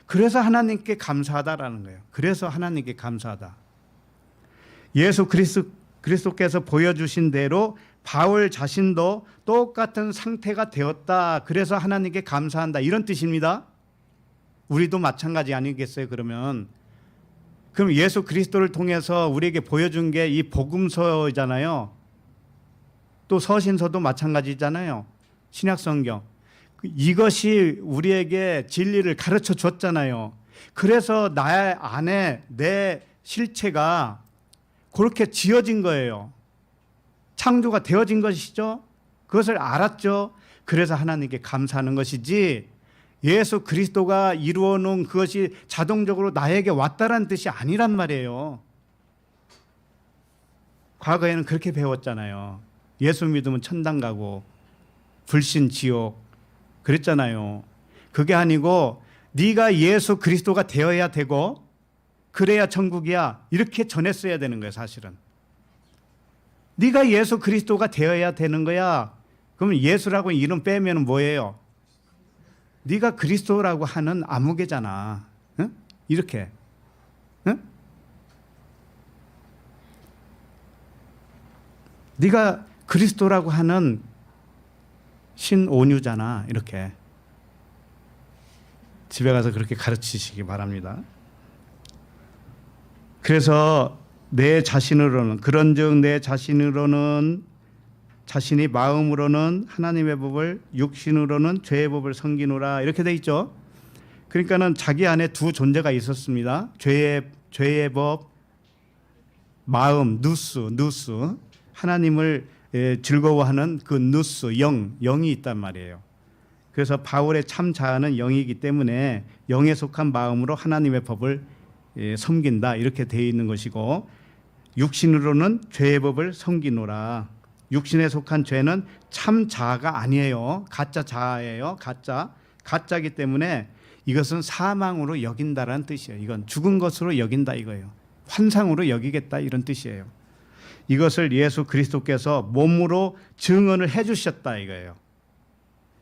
그래서 하나님께 감사하다라는 거예요. 그래서 하나님께 감사하다. 예수 그리스도께서 보여주신 대로 바울 자신도 똑같은 상태가 되었다. 그래서 하나님께 감사한다. 이런 뜻입니다. 우리도 마찬가지 아니겠어요? 그럼 예수 그리스도를 통해서 우리에게 보여준 게 이 복음서잖아요. 또 서신서도 마찬가지잖아요. 신약성경. 이것이 우리에게 진리를 가르쳐 줬잖아요. 그래서 나 안에 내 실체가 그렇게 지어진 거예요. 창조가 되어진 것이죠. 그것을 알았죠. 그래서 하나님께 감사하는 것이지 예수 그리스도가 이루어 놓은 그것이 자동적으로 나에게 왔다라는 뜻이 아니란 말이에요. 과거에는 그렇게 배웠잖아요. 예수 믿으면 천당 가고 불신 지옥 그랬잖아요. 그게 아니고 네가 예수 그리스도가 되어야 되고 그래야 천국이야. 이렇게 전했어야 되는 거예요. 사실은. 네가 예수 그리스도가 되어야 되는 거야. 그러면 예수라고 이름 빼면 뭐예요? 네가 그리스도라고 하는 아무개잖아. 응? 이렇게. 응? 네가 그리스도라고 하는 신온유잖아. 이렇게. 집에 가서 그렇게 가르치시기 바랍니다. 그래서 내 자신으로는 그런즉 내 자신으로는 자신이 마음으로는 하나님의 법을 육신으로는 죄의 법을 섬기노라 이렇게 돼 있죠. 그러니까는 자기 안에 두 존재가 있었습니다. 죄의 법, 마음, 누스 하나님을 즐거워하는 그 누스 영이 있단 말이에요. 그래서 바울의 참 자아는 영이기 때문에 영에 속한 마음으로 하나님의 법을 섬긴다 이렇게 되어 있는 것이고 육신으로는 죄의 법을 섬기노라. 육신에 속한 죄는 참 자아가 아니에요. 가짜 자아예요. 가짜이기 때문에 이것은 사망으로 여긴다라는 뜻이에요. 이건 죽은 것으로 여긴다 이거예요. 환상으로 여기겠다 이런 뜻이에요. 이것을 예수 그리스도께서 몸으로 증언을 해주셨다 이거예요.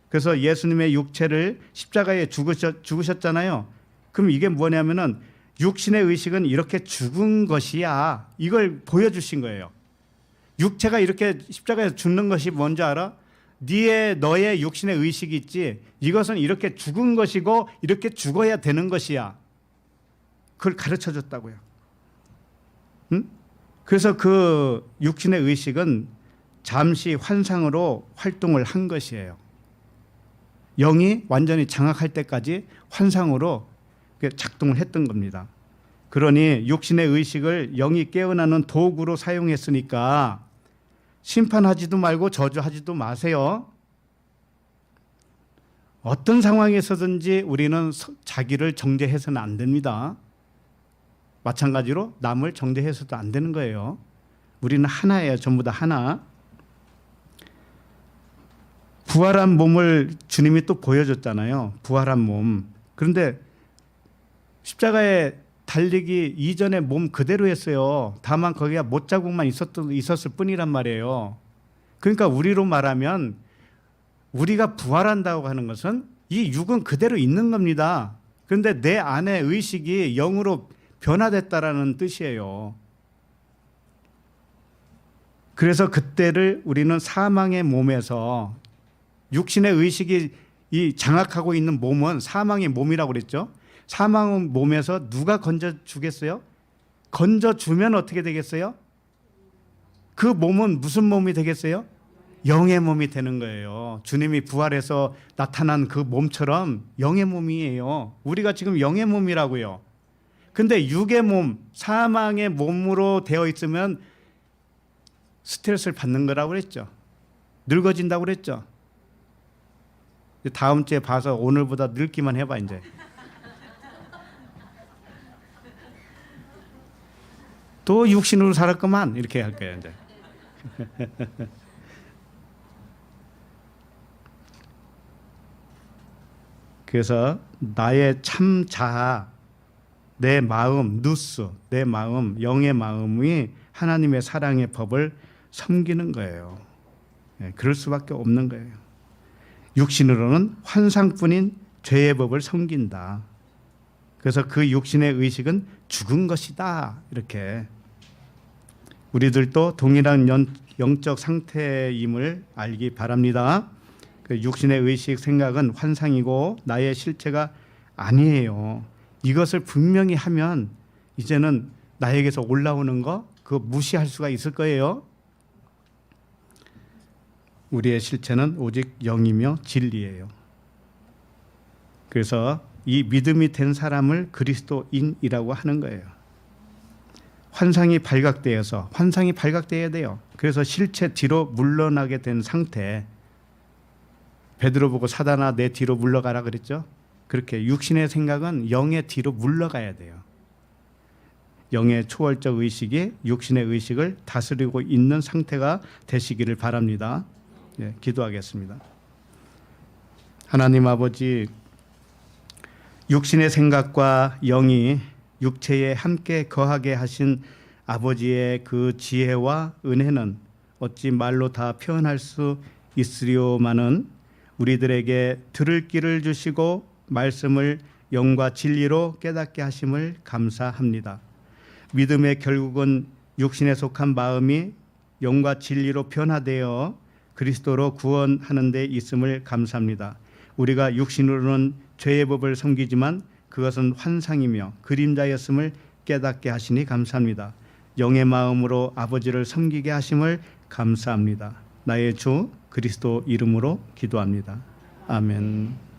그래서 예수님의 육체를 십자가에 죽으셨잖아요. 그럼 이게 뭐냐면은 육신의 의식은 이렇게 죽은 것이야. 이걸 보여주신 거예요. 육체가 이렇게 십자가에서 죽는 것이 뭔지 알아? 너의 육신의 의식이 있지. 이것은 이렇게 죽은 것이고 이렇게 죽어야 되는 것이야. 그걸 가르쳐 줬다고요. 응? 그래서 그 육신의 의식은 잠시 환상으로 활동을 한 것이에요. 영이 완전히 장악할 때까지 환상으로 작동을 했던 겁니다. 그러니 육신의 의식을 영이 깨어나는 도구로 사용했으니까 심판하지도 말고 저주하지도 마세요. 어떤 상황에서든지 우리는 자기를 정죄해서는 안 됩니다. 마찬가지로 남을 정죄해서도 안 되는 거예요. 우리는 하나예요. 전부 다 하나. 부활한 몸을 주님이 또 보여줬잖아요. 부활한 몸. 그런데 십자가에 달리기 이전에 몸 그대로 했어요. 다만 거기가 못자국만 있었을 뿐이란 말이에요. 그러니까 우리로 말하면 우리가 부활한다고 하는 것은 이 육은 그대로 있는 겁니다. 그런데 내 안에 의식이 영으로 변화됐다라는 뜻이에요. 그래서 그때를 우리는 사망의 몸에서 육신의 의식이 이 장악하고 있는 몸은 사망의 몸이라고 그랬죠. 사망의 몸에서 누가 건져주겠어요? 건져주면 어떻게 되겠어요? 그 몸은 무슨 몸이 되겠어요? 영의 몸이 되는 거예요. 주님이 부활해서 나타난 그 몸처럼 영의 몸이에요. 우리가 지금 영의 몸이라고요. 근데 육의 몸, 사망의 몸으로 되어 있으면 스트레스를 받는 거라고 그랬죠. 늙어진다고 그랬죠. 다음 주에 봐서 오늘보다 늙기만 해봐 이제. 또 육신으로 살았구만 이렇게 할 거예요. 이제. 그래서 나의 참 자아, 내 마음, 누스, 내 마음, 영의 마음이 하나님의 사랑의 법을 섬기는 거예요. 그럴 수밖에 없는 거예요. 육신으로는 환상뿐인 죄의 법을 섬긴다. 그래서 그 육신의 의식은 죽은 것이다. 이렇게 우리들도 동일한 영적 상태임을 알기 바랍니다. 그 육신의 의식, 생각은 환상이고 나의 실체가 아니에요. 이것을 분명히 하면 이제는 나에게서 올라오는 거 그거 무시할 수가 있을 거예요. 우리의 실체는 오직 영이며 진리예요. 그래서 이 믿음이 된 사람을 그리스도인이라고 하는 거예요. 환상이 발각되어야 돼요. 그래서 실체 뒤로 물러나게 된 상태. 베드로 보고 사단아 내 뒤로 물러가라 그랬죠. 그렇게 육신의 생각은 영의 뒤로 물러가야 돼요. 영의 초월적 의식이 육신의 의식을 다스리고 있는 상태가 되시기를 바랍니다. 네, 기도하겠습니다. 하나님 아버지, 육신의 생각과 영이 육체에 함께 거하게 하신 아버지의 그 지혜와 은혜는 어찌 말로 다 표현할 수 있으리오마는 우리들에게 들을 길을 주시고 말씀을 영과 진리로 깨닫게 하심을 감사합니다. 믿음의 결국은 육신에 속한 마음이 영과 진리로 변화되어 그리스도로 구원하는 데 있음을 감사합니다. 우리가 육신으로는 죄의 법을 섬기지만 그것은 환상이며 그림자였음을 깨닫게 하시니 감사합니다. 영의 마음으로 아버지를 섬기게 하심을 감사합니다. 나의 주 그리스도 이름으로 기도합니다. 아멘.